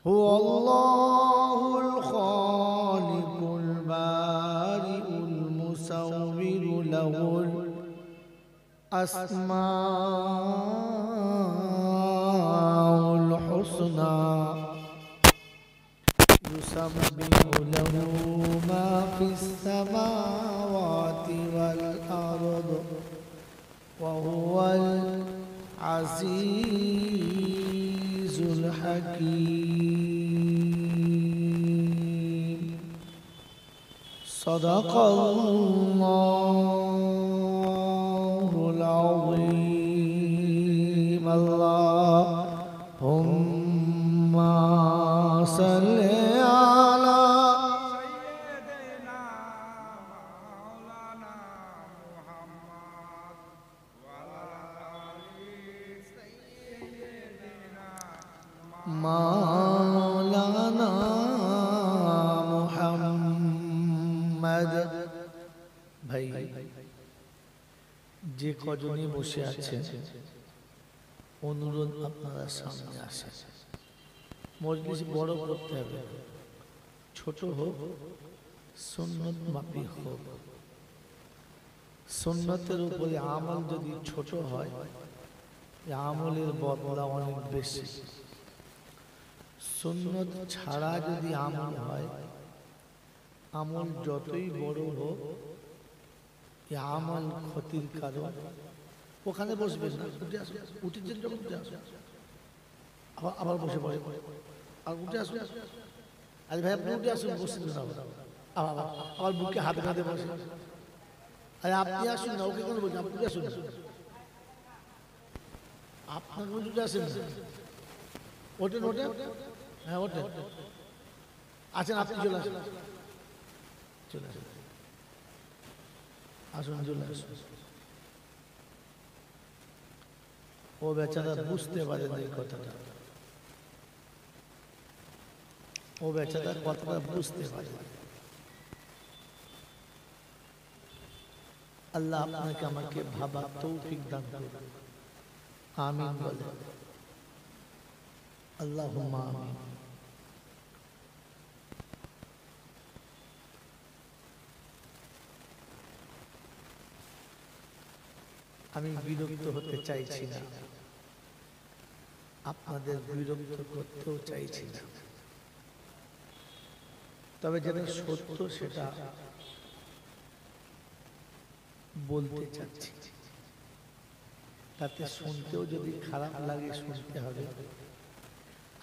হুয়াল্লাহুল খালিকুল বারিউল মুসাউবিরু লাহুল আসমাউল হুসনা ইউসাব্বিহু লাহু মা ফিস সামাওয়াতি ওয়াল আরদ ওয়া হুয়াল আজিজুল হাকীম। সাদাকাল্লাহুল আযীম। আল্লাহুম্মা সাল্লি আলা মাওলানা মুহাম্মদ। ভাই যে কজনই বসে আছে অনুরোধ আপনারা সামনে আসেন। মজলিস বড় করতে হবে, ছোট হোক সুন্নত মাফিক হোক। সুন্নতের উপরে আমল যদি ছোট হয় আমলের বদলা অনেক বেশি। সুন্নত ছাড়া যদি আমল হয় আমল যতই বড় হোক আমল ক্ষতির কারণ। ওখানে বসবেন না, উঠে আসুন, উঠেছেন যখন উঠে আসুন, আবার বসে পড়ে আর উঠে আসুন। আরে ভাই আপনি উঠে আসুন, বসছেন না আবার বুকে হাত কাঁধে বসে। আরে আপনি আসুন না, ওকে কেন বলছেন? আপনি উঠে আসুন, আপনার উঠে আসেন না। ওঠেন ওঠেন, হ্যাঁ ওঠেন, আছেন আপনি, চলে আসুন, চলে আসুন, আসুন চলে আসুন। ও বেচারা বুঝতে পারে না এই কথাটা, ও বেচারা কথাটা বুঝতে পারে। আল্লাহ আপনাকে আমাকে ভাবার তৌফিক দান করুন, আমিন বলে। আল্লাহুম্মা আমিন। আমি বিরক্ত হতে চাইছি না, আপনাদের বিরক্ত করতেও চাইছি না, তবে যেটা সত্য সেটা বলতে চাচ্ছি। তাতে শুনতেও যদি খারাপ লাগে শুনতে হবে,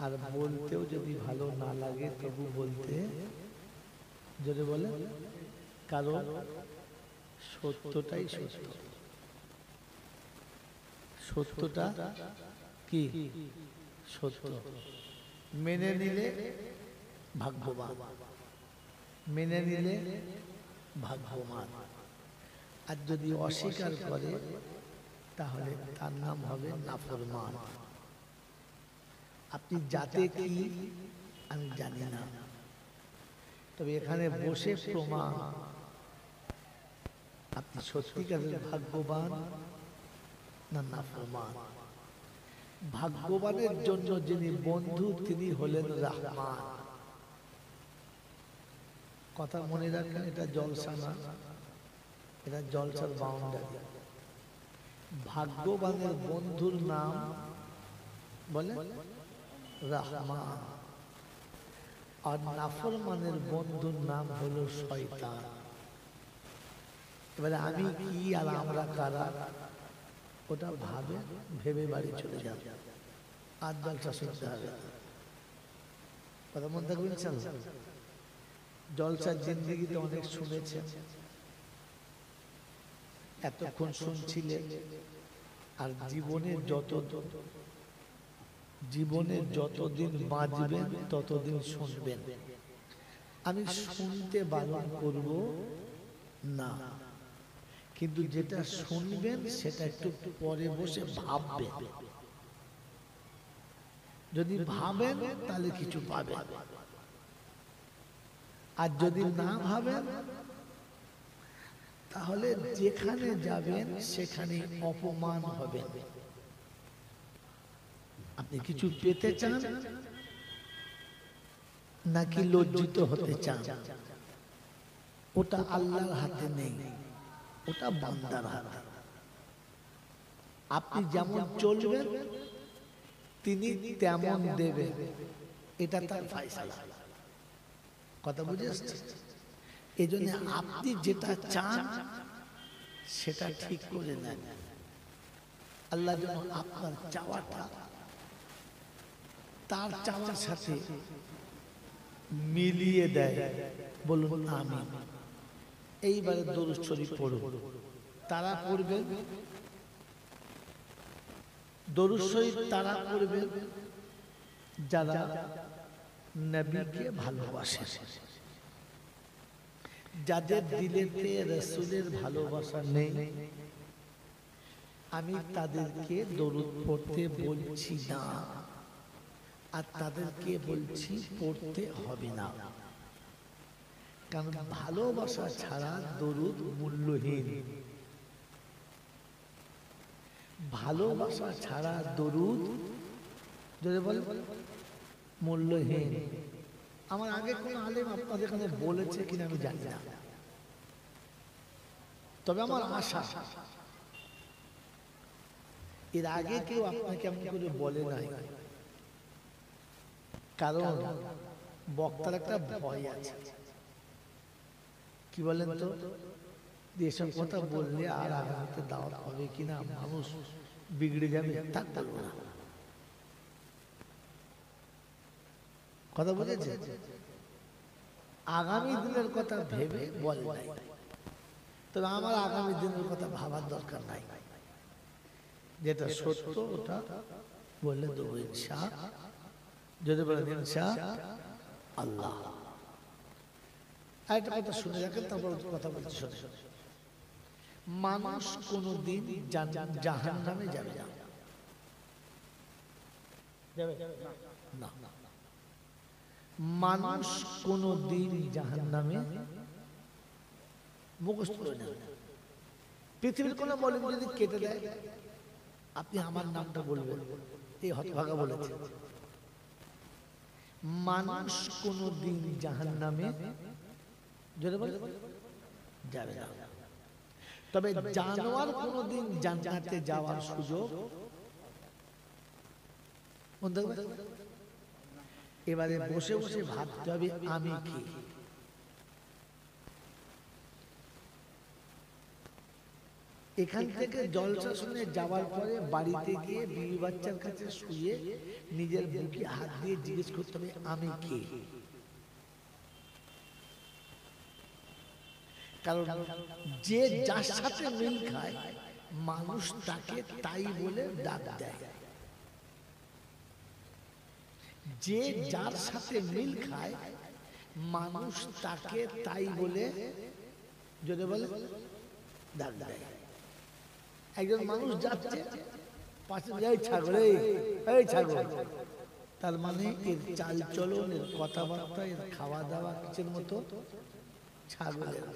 আর বলতেও যদি ভালো না লাগে তবু বলতে যদি বলে, কারণ সত্যটাই সত্য। সত্যটা কি? সত্য। মেনে নিলে ভাগ্যবান, মেনে নিলে ভাগ্যবান। আর যদি অস্বীকার করে তাহলে তার নাম হবে নাফরমান। আপনি যাতে কি আমি জানি না, তবে এখানে বসে প্রমাণ আপনি সত্যিকারের ভাগ্যবান না নাফরমান। ভাগ্যবানের জন্য যিনি বন্ধু তিনি হলেন রহমান। কথা মনে রাখেন, এটা জলসা না, এটা জলসার বাউন্ডারি। ভাগ্যবানের বন্ধুর নাম বলে রহমান, আর নাফরমানের বন্ধুর নাম হলো শয়তান। এবারে আমি কি আর আমরা কারা ওটা ভেবে বাড়ি চলে যাবে, আর জলসা শুনতে হবে। কথা মনে থাকবে ইনশাআল্লাহ। জলসার জিন্দেগিতে অনেক শুনেছেন, এতক্ষণ শুনছিলেন, আর জীবনের যতদিন বাঁচবেন ততদিন শুনবেন। আমি শুনতে বারণ করব না, কিন্তু যেটা শুনবেন সেটা একটু পরে বসে ভাববেন। যদি ভাবেন তাহলে কিছু পাবেন, আর যদি না ভাবেন তাহলে যেখানে যাবেন সেখানে অপমান হবেন। আপনি কিছু পেতে চান নাকি লজ্জিত হতে চান, ওটা আল্লাহর হাতে নেই, ওটা বান্দার হাতে। আপনি যেমন চলবেন তিনি তেমন দেবেন, এটা তার ফায়সালা। কথা বুঝে আসছে? এই জন্য আপনি যেটা চান সেটা ঠিক করে নেন। আল্লাহ যেন আপনার চাওয়াটা তার চাওয়ার সাথে মিলিয়ে দেয়। বলুন আমিন। এইবারে দরুদ শরীফ পড়ুন। তারা পড়বেন দরুদ শরীফ, তারা পড়বেন যারা নবীকে ভালোবাসে, যাদের দিলেতে রাসূলের ভালোবাসা নেই, আমি তাদেরকে দরুদ পড়তে বলছি না, আর তাদেরকে বলছি পড়তে হবে না। কারণ ভালোবাসা ছাড়া দরুদ মূল্যহীন। ভালোবাসা ছাড়া দরুদ যদি বলে মূল্যহীন। আমার আগে কোন আলেম আপনাদের এখানে বলেছে কিনা আমি জানি না, তবে আমার আশা এর আগে কেউ আপনাকে এমন করে বলে নাই। কারণ বক্তার একটা ভয় আছে, কি বলেন তো, এসব কথা বললে আর আগামীতে দাওয়াত হবে কিনা, মানুষ বিগড়ে যাবে, তা বলবো না। কথা বুঝেছে? আগামী দিনের কথা ভেবে বলে নাই, তবে আমার আগামী দিনের কথা ভাবার দরকার নাই। যেটা সত্য ওটা বললে দেবো ইনশাআল্লাহ। যদি বলেন ইনশাআল্লাহ। একটা কথা শুনে রাখেন, তারপর কথা বলতে শুনে। মানুষ কোনদিন জাহান্নামে যাবে না। না, মানুষ কোনদিন জাহান্নামে মুখস্থ করে না। পৃথিবীর কোন মৌলবী যদি কেটে দেয়, আপনি আমার নামটা বলবেন, এই হতভাগা বলেছে। মানুষ কোনদিন জাহান্নামে যাবে না, তবে জানোয়ার কোনদিন জান্নাতে যাওয়ার সুযোগ। এবারে বসে বসে ভাবতে হবে আমি কি। এখান থেকে জলসা শুনে যাওয়ার পরে বাড়িতে গিয়ে বিবি বাচ্চার কাছে শুয়ে নিজের বুকে হাত দিয়ে জিজ্ঞেস করতে হবে আমি কে। কারণ যে যার সাথে মিল খায় মানুষ তাকে তাই বলে ডাক দেয়। যে যার সাথে মিল খায় মানুষ তাকে তাই বলে যদি বলে ডাক দেয়। একজন মানুষ যাচ্ছে পাশে এই ছাগল, এই ছাগল, তার মানে এর চাল চলন, এর কথাবার্তা, এর খাওয়া দাওয়া কিছুর মতো ছাগলের।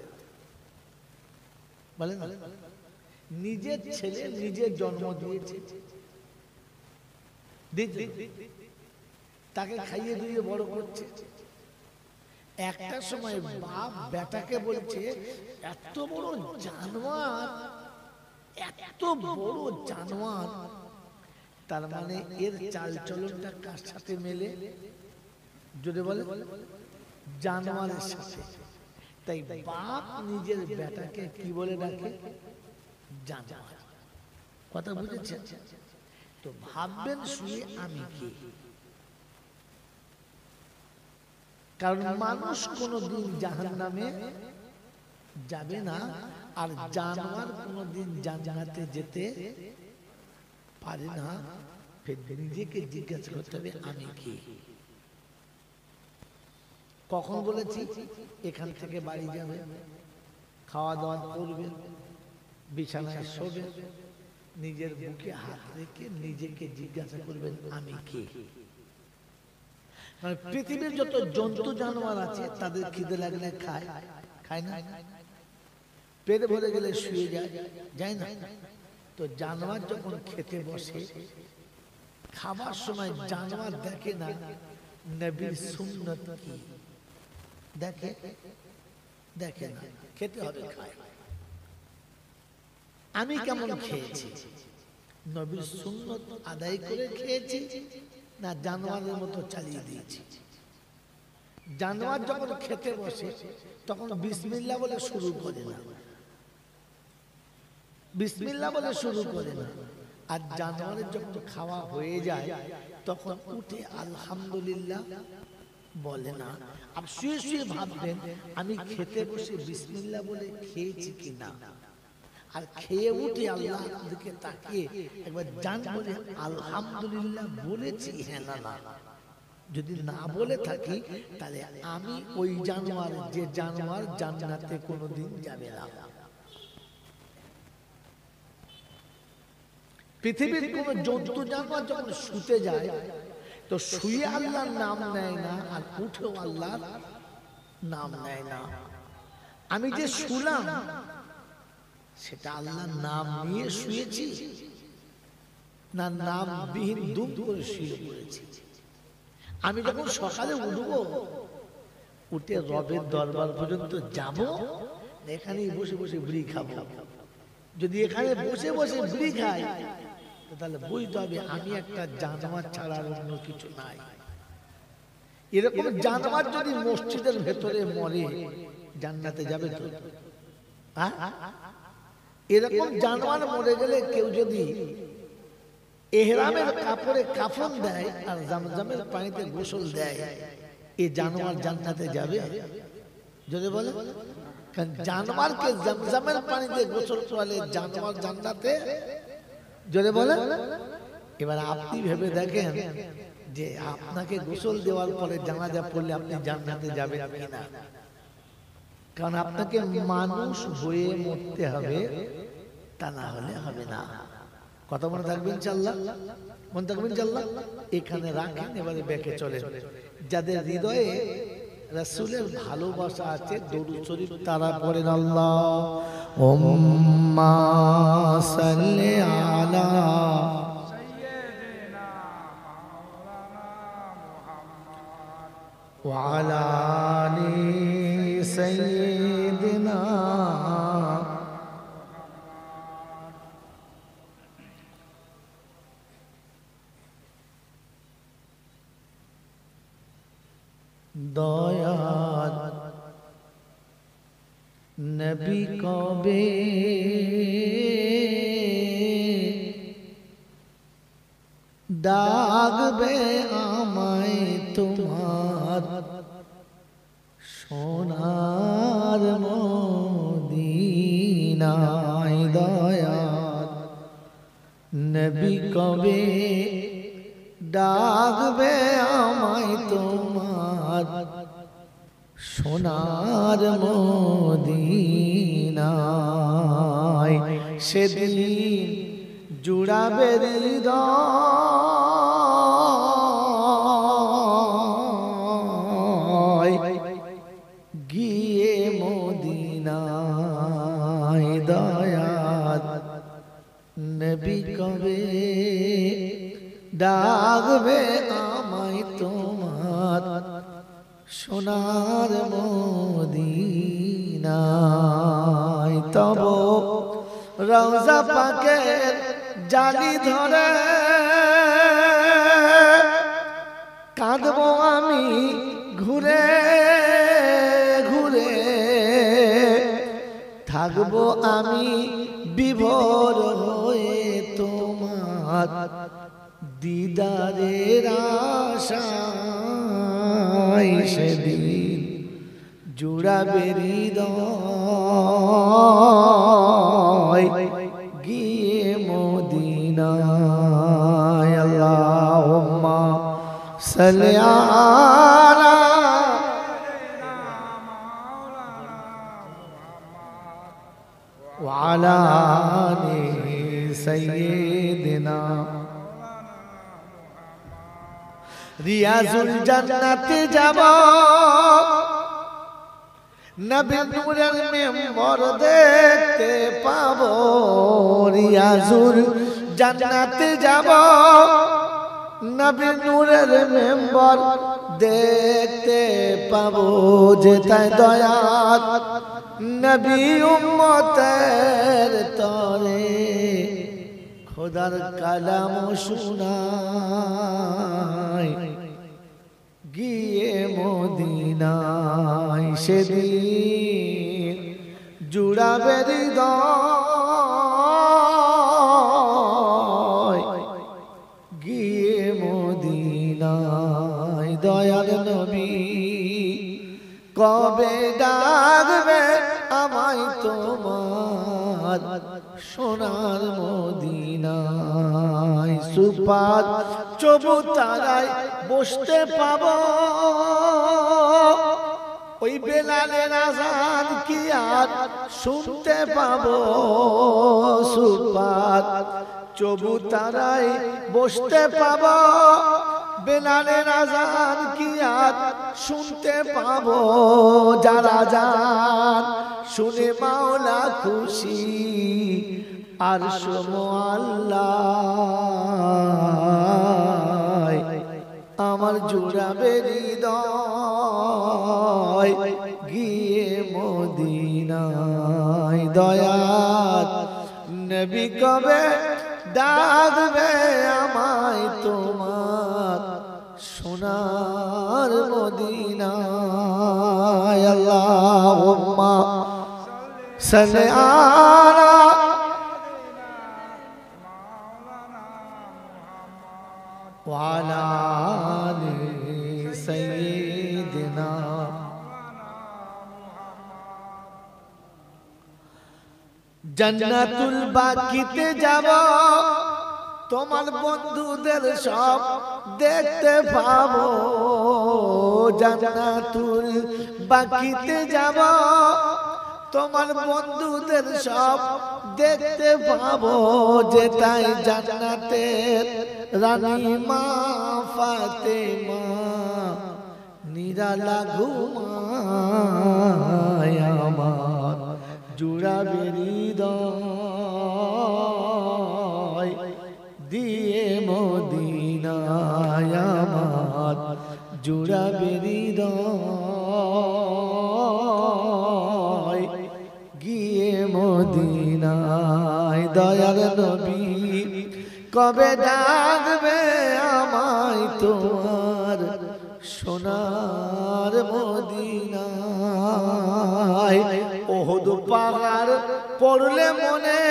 বলেন নিজের ছেলে নিজের জন্ম দিয়েছে, তাকে খাইয়ে দিয়ে বড় করছে। একটা সময় বাপ বেটাকে বলছে এত বড় জানোয়ার, এত বড় জানোয়ার, তার মানে এর চাল চলনটা কার সাথে মেলে যদি বলে জানোয়ারের সাথে। তাই বাপ নিজের বেটাকে কি বলে ডাকে? জানোয়ার। কথা বুঝেছেন? তো ভাববেন শুয়ে আমি কি। কারণ মানুষ কোনদিন জাহান্নামে যাবে না, আর জানোয়ার কোনদিন জান্নাতে যেতে পারে না। নিজেকে জিজ্ঞাসা করতে হবে আমি কি। কখন বলেছি? এখান থেকে বাড়ি যাবে, খাওয়া দাওয়া করবেন, বিছানায় শোবেন, নিজের বুকে হাত রেখে নিজেকে জিজ্ঞাসা করবেন আমি কে। মানে পৃথিবীর যত জন্তু জানোয়ার আছে তাদের খিদে লাগলে খায়, খায় না? পেট ভরে গেলে শুয়ে যায়, যায় না? তো জানোয়ার যখন খেতে বসে, খাবার সময় জানোয়ার দেখে না নবীর সুন্নত কি, দেখে? দেখে না, খেতে হবে, খায়। আমি কেমন খেয়েছি? নবীর সুন্নত আদায় করে খেয়েছি না জানোয়ারের মতো চালিয়ে দিয়েছি? জানোয়ার যখন খেতে বসে তখন বিসমিল্লাহ বলে শুরু করে না, বিসমিল্লাহ বলে শুরু করে না। আর জানোয়ারের যখন খাওয়া হয়ে যায় তখন উঠে আলহামদুলিল্লাহ বলে না। আর শুয়ে শুয়ে ভাববেন আমি খেতে বসে বিসমিল্লাহ বলে খেয়েছি কিনা, আর খেয়ে উঠে আল্লাহর দিকে তাকিয়ে একবার জান বলে আলহামদুলিল্লাহ বলেছি হ্যাঁ না না। যদি না বলে থাকি তাহলে আমি ওই জানোয়ার, যে জানোয়ার জান্নাতে কোনোদিন যাবে না। পৃথিবীর কোন জন্তু জানোয়ার যখন শুতে যায় তো শুয়ে আল্লাহর নাম নেয় না, আর উঠেও আল্লাহর নাম নেয় না। আমি যে শুলাম সেটা আল্লাহর নাম নিয়ে শুয়েছি না নাম বিহীন দুম করে শুয়ে পড়েছি? আমি যখন সকালে উঠবো, উঠে রবের দরবার পর্যন্ত যাব, এখানেই বসে বসে বিড়ি খাবো। যদি এখানে বসে বসে বিড়ি খাই তাহলে বুঝতে হবে আমি একটা জানোয়ার ছাড়া অন্য কিছু নাই। এরকম জানোয়ার যদি মসজিদের ভেতরে মরে জান্নাতে যাবে তো? এরকম জানোয়ার মরে গেলে কেউ যদি এহরামের কাপড়ে কাফন দেয় আর জামজামের পানিতে গোসল দেয়, এই জানোয়ার জান্নাতে যাবে? যদি বলে কারণ জানোয়ারকে জামজামের পানিতে গোসল করালে জানোয়ার জান্নাতে, যদি বলে। এবার আপনি ভেবে দেখেন যে আপনাকে গোসল দেওয়ার পরে জানাজা পড়লে আপনি জান্নাতে যাবেন কিনা? কারণ আপনাকে মানুষ হয়ে মরতে হবে, তা না হলে হবে না। কথা মনে থাকবে ইনশাআল্লাহ, মনে থাকবে ইনশাআল্লাহ। এখানে রাখেন, এবারে ব্যাকে চলেন। যাদের হৃদয়ে রাসূলের ভালোবাসা আছে দরুদ শরীফ তারা পড়েন আল্লাহুম্মা সাল্লি আলা সাইয়্যিদিনা মাওলানা মুহাম্মদ ওয়া আলা আলি সাইয়্যিদিনা। দয়াল নবী কবে ডাকবে আমায় তোমার সোনার মদিনায়? দয়াল নবী কবে ডাকবে আমায় তোমার সোনার মদিনায়? সেদিন জুড়াবে হৃদয় গিয়ে মদিনায়। দয়াল নবী কবে ডাকবে আমায় তোমার সোনার মদিনায়? তব রওজা পাকের জালি ধরে কাঁদবো আমি ঘুরে ঘুরে, থাকবো আমি বিভোর হয়ে তোমার দিদারের আশায়। সেদিন জুড়াবে হৃদয় গিয়ে মদিনায়। আল্লাহুম্মা সাল্লি আলা সাইয়্যিদিনা মাওলানা মুহাম্মদ ওয়া وعلى آل سيدنا রিয়াজুল জান্নাতে যাব নবী নূরের মেম্বর দেখতে পাবো রিয়াজুল জান্নাতে যাব নবী নূরের মেম্বর দেখতে পাবো যেতায় দয়াত নবী উম্মতের তরে খোদার কালাম শোনায় গিয়ে মদিনায় সেদিন জুড়াবে হৃদয় গিয়ে মদিনায় দয়াল নবী কবে ডাকবে আমায় তোমার সোনার মদিনায় সুপাত চবুতারায় বসতে পাবো ওই বেলালের আযান কি আর শুনতে পাবো সুপাত চবুতারায় বসতে পাবো বেলালের আযান কি আর শুনতে পাবো যারা যান শুনে মাওলা খুশি আর আল্লাহ আমার জুড়াবে হৃদয় গিয়ে মদিনায় দয়াত নবী কবে ডাকবে আমায় তোমার সোনার মদিনায় আল্লাহুম্মা সাল্লি আলা وعلى آل سيدنا জান্নাতুল বাকিতে যাব তোমার বন্ধুদের সব দেখতে পাবো জান্নাতুল বাকিতে যাব তোমার বন্ধুদের সব দেখতে পাবো যেটাই জান্নাতের রানী মা ফাতেমা নিরালা ঘুমায় আমার জুড়াবে হৃদয় দিয়ে মদিনায় আমার জুড়াবে হৃদয় গিয়ে মদিনায় দয়ার নবী কবে ডাকবে আমায় তোমার সোনার মদিনায় ওহদ পাহাড় পড়লে মনে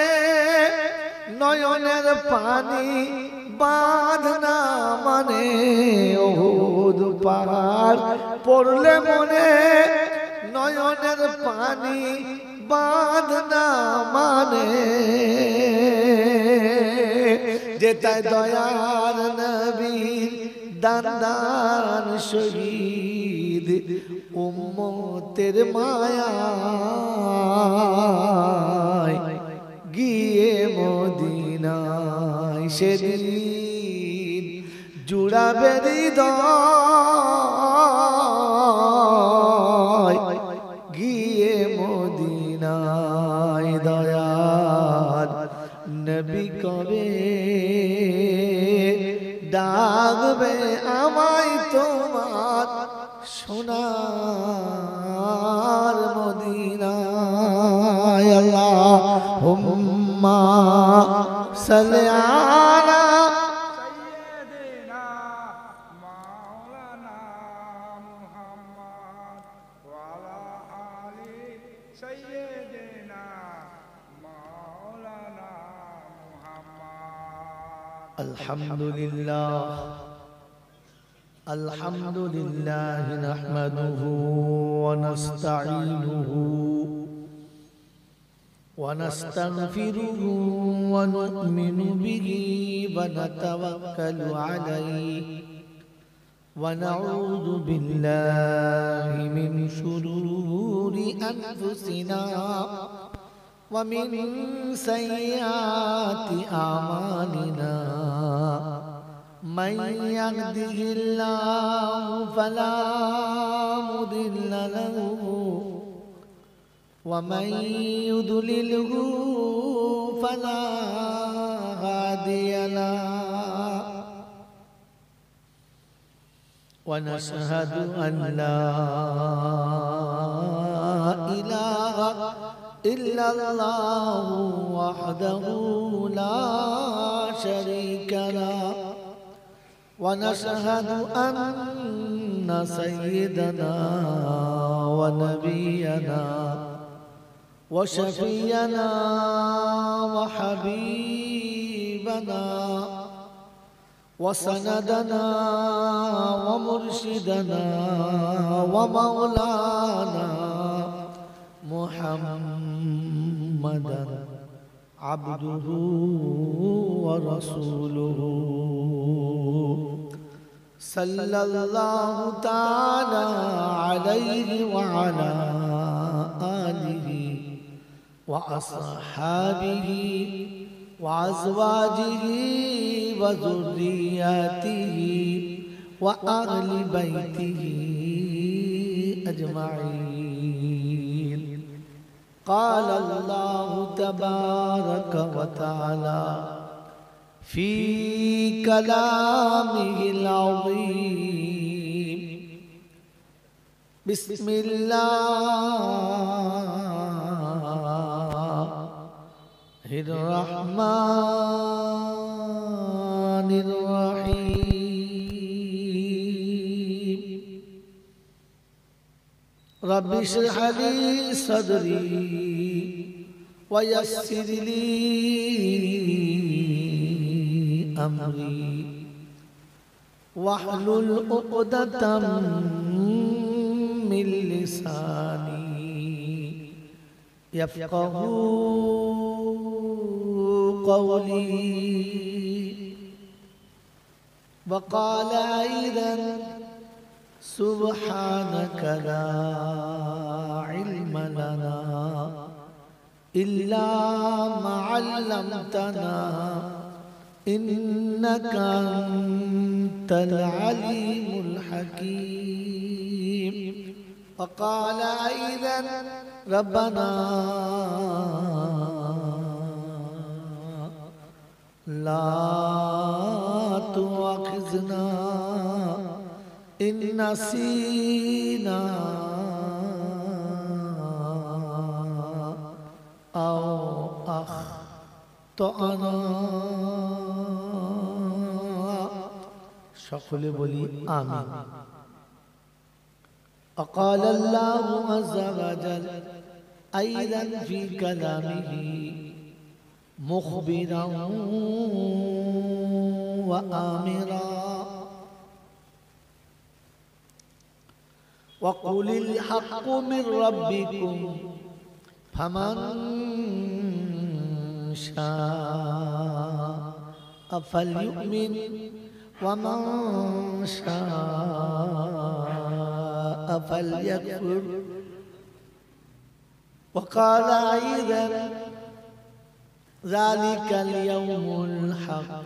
নয়নের পানি বাঁধ না মানে ওহদ পাহাড় পড়লে মনে নয়নের পানি বাঁধ না মানে যেটাই দয়ার নবীর দান দান শহীদ উম্মতের মায়ায় গিয়ে মদিনায় সেদিন জুড়াবে হৃদয় গিয়ে মদিনায় দয়ার নবী কবে ডাকবে আমায় তোমার সোনার মদিনায় আল্লাহুম্মা সাল্লি আলা সাইয়্যিদিনা মাওলানা মুহাম্মদ ওয়া আলা আলি সাইয়্যিদিনা মাওলানা মুহাম্মদ আলহামদুলিল্লাহ الحمد لله نحمده ونستعينه ونستغفره ونؤمن به ونتوكل عليه ونعوذ بالله من شرور أنفسنا ومن سيئات أعمالنا من يهده الله فلا مضل له ومن يضلله فلا هادي له ونشهد أن لا إله إلا الله وحده لا شريك له ونشهد أن سيدنا ونبينا وشفينا وحبيبنا وسندنا ومرشدنا ومولانا محمدا عبده ورسوله صلى الله تعالى عليه وعلى آله وأصحابه وأزواجه وذرياته وأهل بيته أجمعين. قال الله تبارك وتعالى في كلامه العظيم: بسم الله الرحمن الرحيم. رب اشرح لي صدري ويسر لي أمري واحلل عقدة من لساني يفقه قولي. وقال أيضا: سبحانك لا علم لنا إلا ما علمتنا إنك أنت العليم الحكيم. وقال أيضا: ربنا لا تؤاخذنا إن نسينا أو أخطأنا. সকলে বলি আমিন। وقال الله عز وجل أيضا في كلامه مخبرا وآمرا: وقل الحق من ربكم فمن شاء فليؤمن ومن شاء فليكفر. وقال أيضا: ذلك اليوم الحق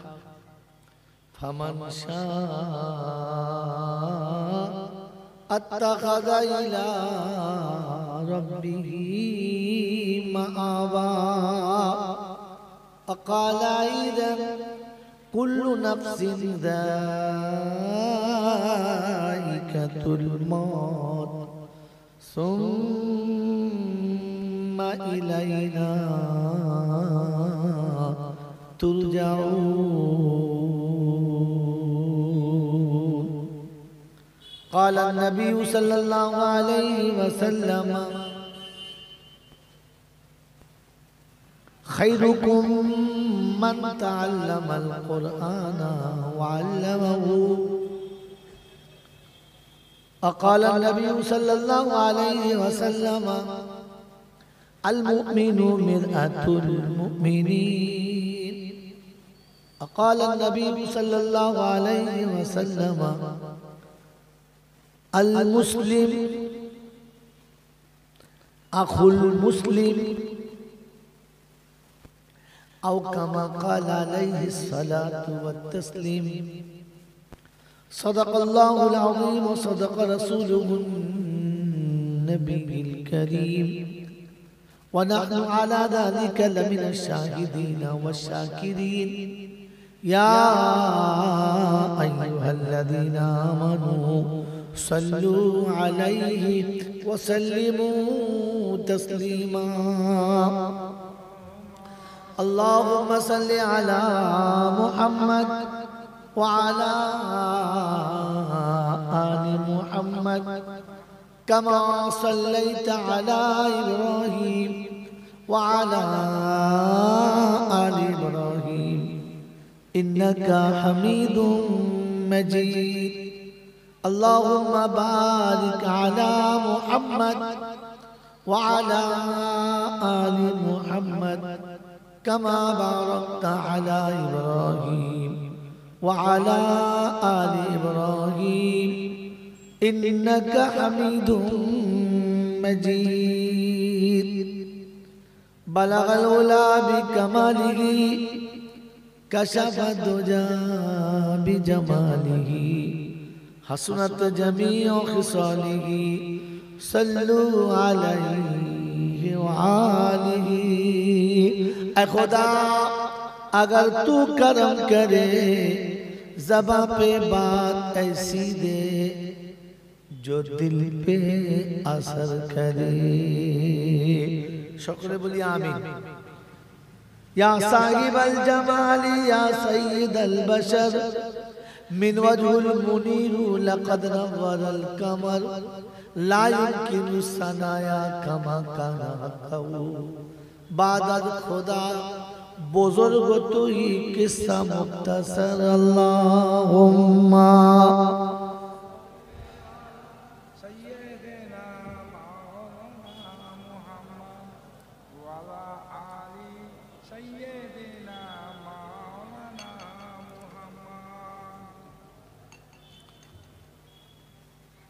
فمن شاء اتخذ إلى ربه مآبا. وقال أيضا: كل نفس ذائقة الموت ثم إلينا ترجعون. قال النبي صلى الله عليه وسلم: خيركم من تعلم القرآن وعلمه. وقال النبي صلى الله عليه وسلم: المؤمن مرآة المؤمنين. وقال النبي صلى الله عليه وسلم: المسلم أخو المسلم أو كما قال عليه الصلاة والتسليم صدق الله العظيم وصدق رسوله النبي الكريم ونحن على ذلك لمن الشاهدين والشاكرين يا أيها الذين آمنوا صلوا عليه وسلموا تسليما اللهم صل على محمد وعلى آل محمد كما صليت على إبراهيم وعلى آل إبراهيم إنك حميد مجيد اللهم بارك على محمد وعلى آل محمد كما باركت على إبراهيم وعلى آل إبراهيم إنك حميد مجيد بلغ العلا بكماله كشف الدجى بجماله حسنت جميع خصاله صلوا عليه وآله اے خدا اگر تو کرم کرے زباں پہ بات ایسی دے جو دل پہ اثر کرے شکر بولی آمین یا صاحب الجمال یا سید البشر من وجه المنیر لقد نور القمر لا يمكن الثنايا كما كان حقه بعد خدا بزرگ تو ہی قصہ مختصر اللہم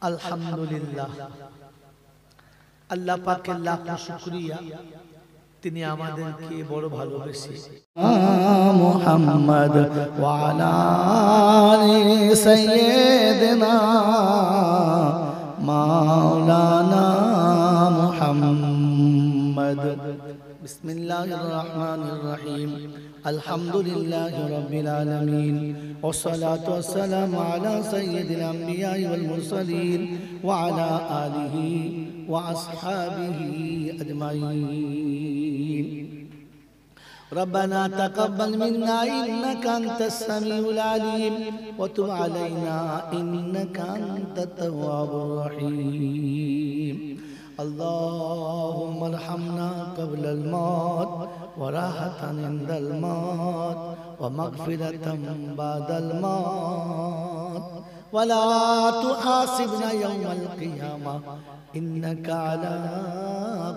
আলহামদুলিল্লাহ আল্লাহ পাকের লাখ শুকরিয়া তিনি আমাদেরকে বড় ভালোবেসে মুহাম্মদ ওয়া আলা আলি সাইয়্যিদিনা মাওলানা মুহাম্মদ বিসমিল্লাহির রহমানির রহিম আলহামদুলিল্লাহি রাব্বিল আলামিন والصلاة والسلام على سيد الأنبياء والمرسلين وعلى آله وأصحابه أجمعين ربنا تقبل منا إنك أنت السميع العليم وتب علينا إنك أنت التواب الرحيم اللهم ارحمنا قبل الموت وراحة عند الموت ومغفرة بعد الموت ولا تحاسبنا يوم القيامة إنك على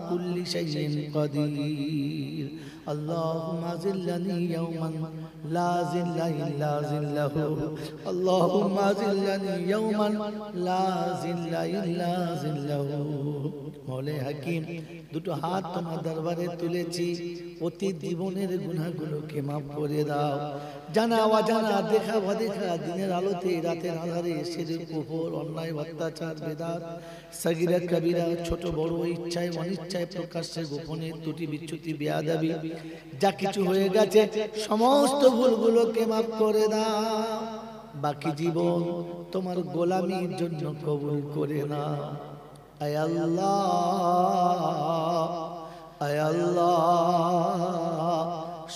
كل شيء قدير اللهم ذلني يوما لا ذل إلا ذله اللهم ذلني يوما لا ذل إلا ذله মৌলে হাকিম দুটো হাত তোমার দরবারে তুলেছি অতীত জীবনের গুনাহগুলোকে মাফ করে দাও জানা অজানা দেখা অদেখা দিনের আলোতে রাতের আঁধারে শিরক কুফর অন্যায় অত্যাচার বেদাত সগীরা কবিরা ছোট বড় ইচ্ছায় অনিচ্ছায় প্রকাশ্যে গোপনে ত্রুটি বিচ্যুতি বেয়াদবি যা কিছু হয়ে গেছে সমস্ত ভুলগুলোকে মাফ করে দাও বাকি জীবন তোমার গোলামির জন্য কবুল করে নাও আয় আল্লাহ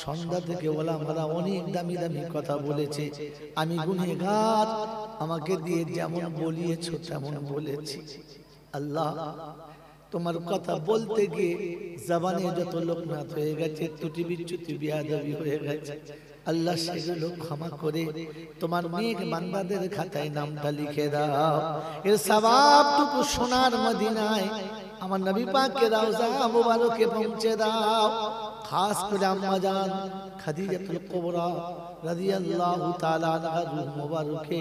সন্ধ্যা থেকে ওলামারা অনেক দামি দামি কথা বলেছে আমি গুনাহগার আমাকে দিয়ে যেমন বলিয়েছো তেমন বলেছি আল্লাহ তোমার কথা বলতে গিয়ে জবানে যত লোকনাথ হয়ে গেছে ত্রুটি বিচ্যুতি বেয়াদবি হয়ে গেছে আল্লাহ সেগুলো ক্ষমা করে তোমার নেক বান্দাদের খাতায় নামটা লিখে দাও এর সওয়াবটুকু সোনার মদিনায় আমার নবী পাকের রওজা মুবারকে পৌঁছে দাও খাস করে আম্মা জান খাদিজাতুল কুবরা রাদিয়াল্লাহু তাআলা আনহার রূহ মুবারকে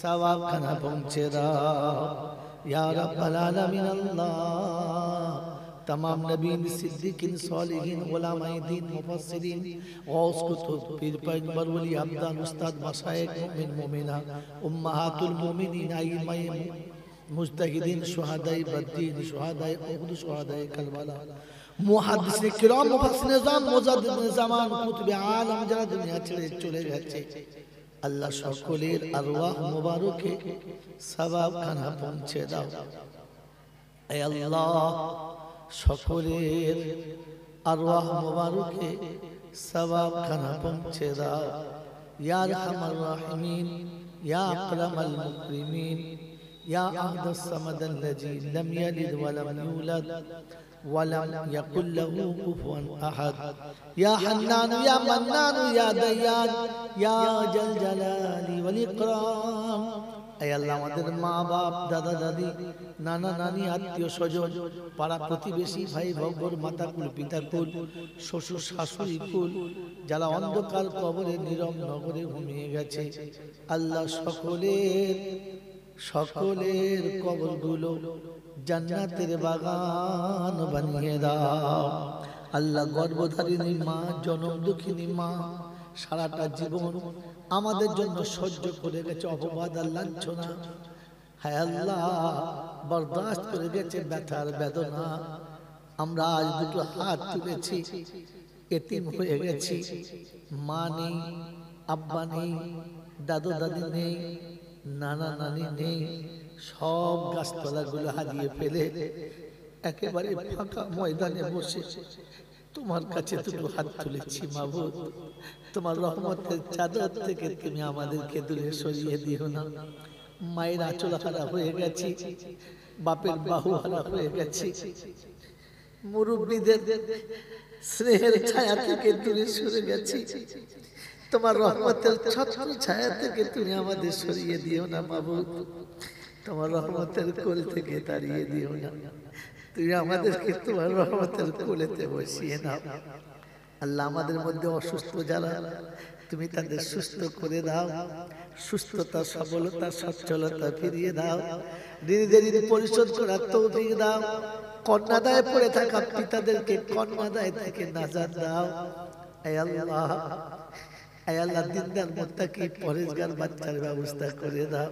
সওয়াব খানা পৌঁছে দাও ইয়া রাব্বাল আলামিন আল্লাহ तमाम नबीन सिद्दीकीन सालिहीन उलमाए दीन मुफस्सिरीन गौस कुतुब पीर पैगंबर वली अब्दाल उस्ताद मशाइख मोमिन मोमिना उम्महातुल मोमिनीन आइमाए मुज्तहिदीन शुहदाए बद्रीन शुहदाए उहद शुहदाए करबला मुहद्दिस किराम मुफस्सिर निजाम मुजद्दिद ज़मान कुतुब आलम যারা দুনিয়া ছেড়ে চলে গেছে আল্লাহ সকলের আরওয়াহ মুবারকে সওয়াব খানা পৌঁছে দাও হে আল্লাহ সকলের আরওয়াহ মুবারকে সওয়াব খানা পৌঁছে দাও ইয়া আরহামার রাহিমিন ইয়া আকরামাল মুকরিমিন ইয়া আহদাস সামাদাল্লাযী লাম ইয়ালিদ ওয়া লাম ইউলাদ ولم يقل له كفوا أحد يا حنان يا منان يا ديان يا ذا الجلال والإكرام أي الله আমাদের মা বাপ দাদা দাদি নানা নানি আত্মীয় স্বজন পাড়া প্রতিবেশী ভাই ভগ্গর মাতা কুল পিতা কুল শ্বশুর শাশুড়ি কুল যারা অন্ধকার কবরে নীরব নগরে ঘুমিয়ে গেছে আল্লাহ সকলের কবরগুলো জান্নাতের বাগান বানিয়ে দাও আল্লাহ গর্ভধারিণী মা জনম দুঃখিনী মা সারাটা জীবন আমাদের জন্য সহ্য করে গেছে অপবাদ আর লাঞ্ছনা হায় আল্লাহ বরদাস্ত করে গেছে ব্যথার বেদনা আমরা আজ দুটো হাত তুলেছি এতিম হয়ে গেছি মা নেই আব্বা নেই দাদু দাদি নেই নানা নানি নেই সব গাছতলাগুলো হারিয়ে ফেলে একেবারে ফাঁকা ময়দানে বসে তোমার কাছে দুটো হাত তুলেছি মাবুদ তোমার রহমতের চাদর থেকে তুমি আমাদেরকে দূরে সরিয়ে দিও না মায়ের আঁচল হারা হয়ে গেছি বাপের বাহু হারা হয়ে গেছি মুরব্বীদের স্নেহের ছায়া থেকে দূরে সরে গেছি তোমার রহমতের ছত্র ছায়া থেকে তুমি আমাদের সরিয়ে দিও না মাবুদ তোমার রহমতের কোল থেকে তাড়িয়ে দিও না তুমি আমাদেরকে তোমার রহমতের কোলেতে বসিয়ে নাও আল্লাহ আমাদের মধ্যে অসুস্থ যারা তুমি তাদের সুস্থ করে দাও সুস্থতা সবলতা সচ্ছলতা ফিরিয়ে দাও ঋণ পরিশোধ করার তৌফিক দাও কন্যাদায়ে পড়ে থাকা পিতাদেরকে কন্যাদায় থেকে নাজাত দাও হে আল্লাহ হে আল্লাহ দিনদার মুত্তাকি পরেজগার বাচ্চার ব্যবস্থা করে দাও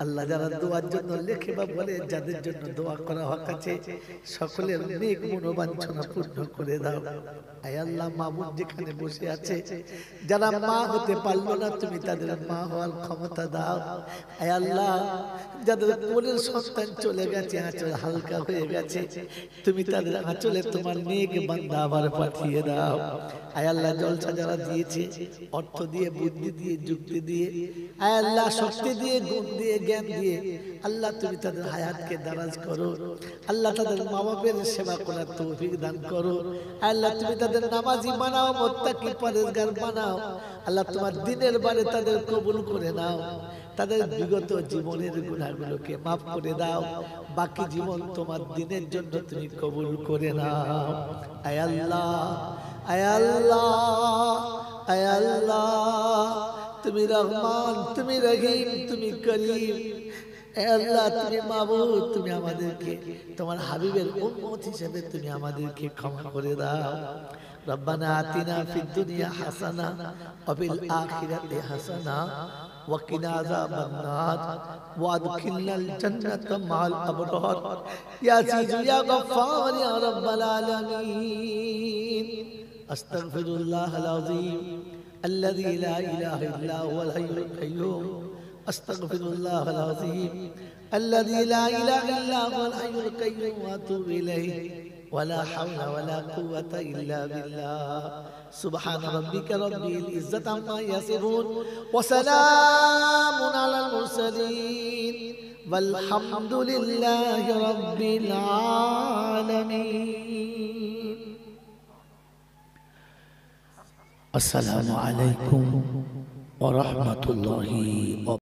আল্লাহ যারা দোয়ার জন্য লেখে বা বলে যাদের জন্য দোয়া করা হক আছে সকলের নেক মনোবাঞ্ছনা পূর্ণ করে দাও হে আল্লাহ মাবুদ যেখানে বসে আছে যারা মা হতে পারলো না তুমি তাদের মা হওয়ার ক্ষমতা দাও হে আল্লাহ যাদের কোলের সন্তান চলে গেছে আঁচল হালকা হয়ে গেছে তুমি তাদের আঁচলে তোমার নেক বান্দা আবার পাঠিয়ে দাও হে আল্লাহ জলসা যারা দিয়েছে অর্থ দিয়ে বুদ্ধি দিয়ে যুক্তি দিয়ে হে আল্লাহ শক্তি দিয়ে গুণ দিয়ে জ্ঞান দিয়ে আল্লাহ তুমি তাদের হায়াতকে দারাজ করো আল্লাহ তাদের মা বাপের সেবা করার তৌফিক দান করো আল্লাহ তুমি তাদের নামাজি বানাও মুত্তাকি পরেজগার বানাও আল্লাহ তোমার দিনের বারে তাদের কবুল করে নাও তাদের বিগত জীবনের গুনাহগুলোকে মাফ করে দাও বাকি জীবন তোমার দিনের জন্য তুমি কবুল করে নাও আয় আল্লাহ আয় আল্লাহ আয় আল্লাহ তুমি রহমান তুমি রহিম তুমি করিম হে আল্লাহ তুমি মাবুদ তুমি আমাদেরকে তোমার হাবিবের উম্মত হিসেবে তুমি আমাদেরকে ক্ষমা করে দাও রব্বানা আতিনা ফিদ দুনিয়া হাসানা ওয়া ফিল আখিরাতি হাসানা ওয়া কিনা আযাবান নার ওয়া আদখিলনাল জান্নাতা মা'আল আবরার ইয়া আজিজু ইয়া গফফার ইয়া রাব্বাল আলামিন আস্তাগফিরুল্লাহাল আযীম الذي لا إله إلا هو الحي القيوم أستغفر الله العظيم الذي لا إله إلا هو الحي القيوم وأتوب إليه ولا حول ولا قوة إلا بالله سبحان ربك رب العزة عما يصفون وسلام على المرسلين والحمد لله رب العالمين السلام عليكم ورحمة الله وبركاته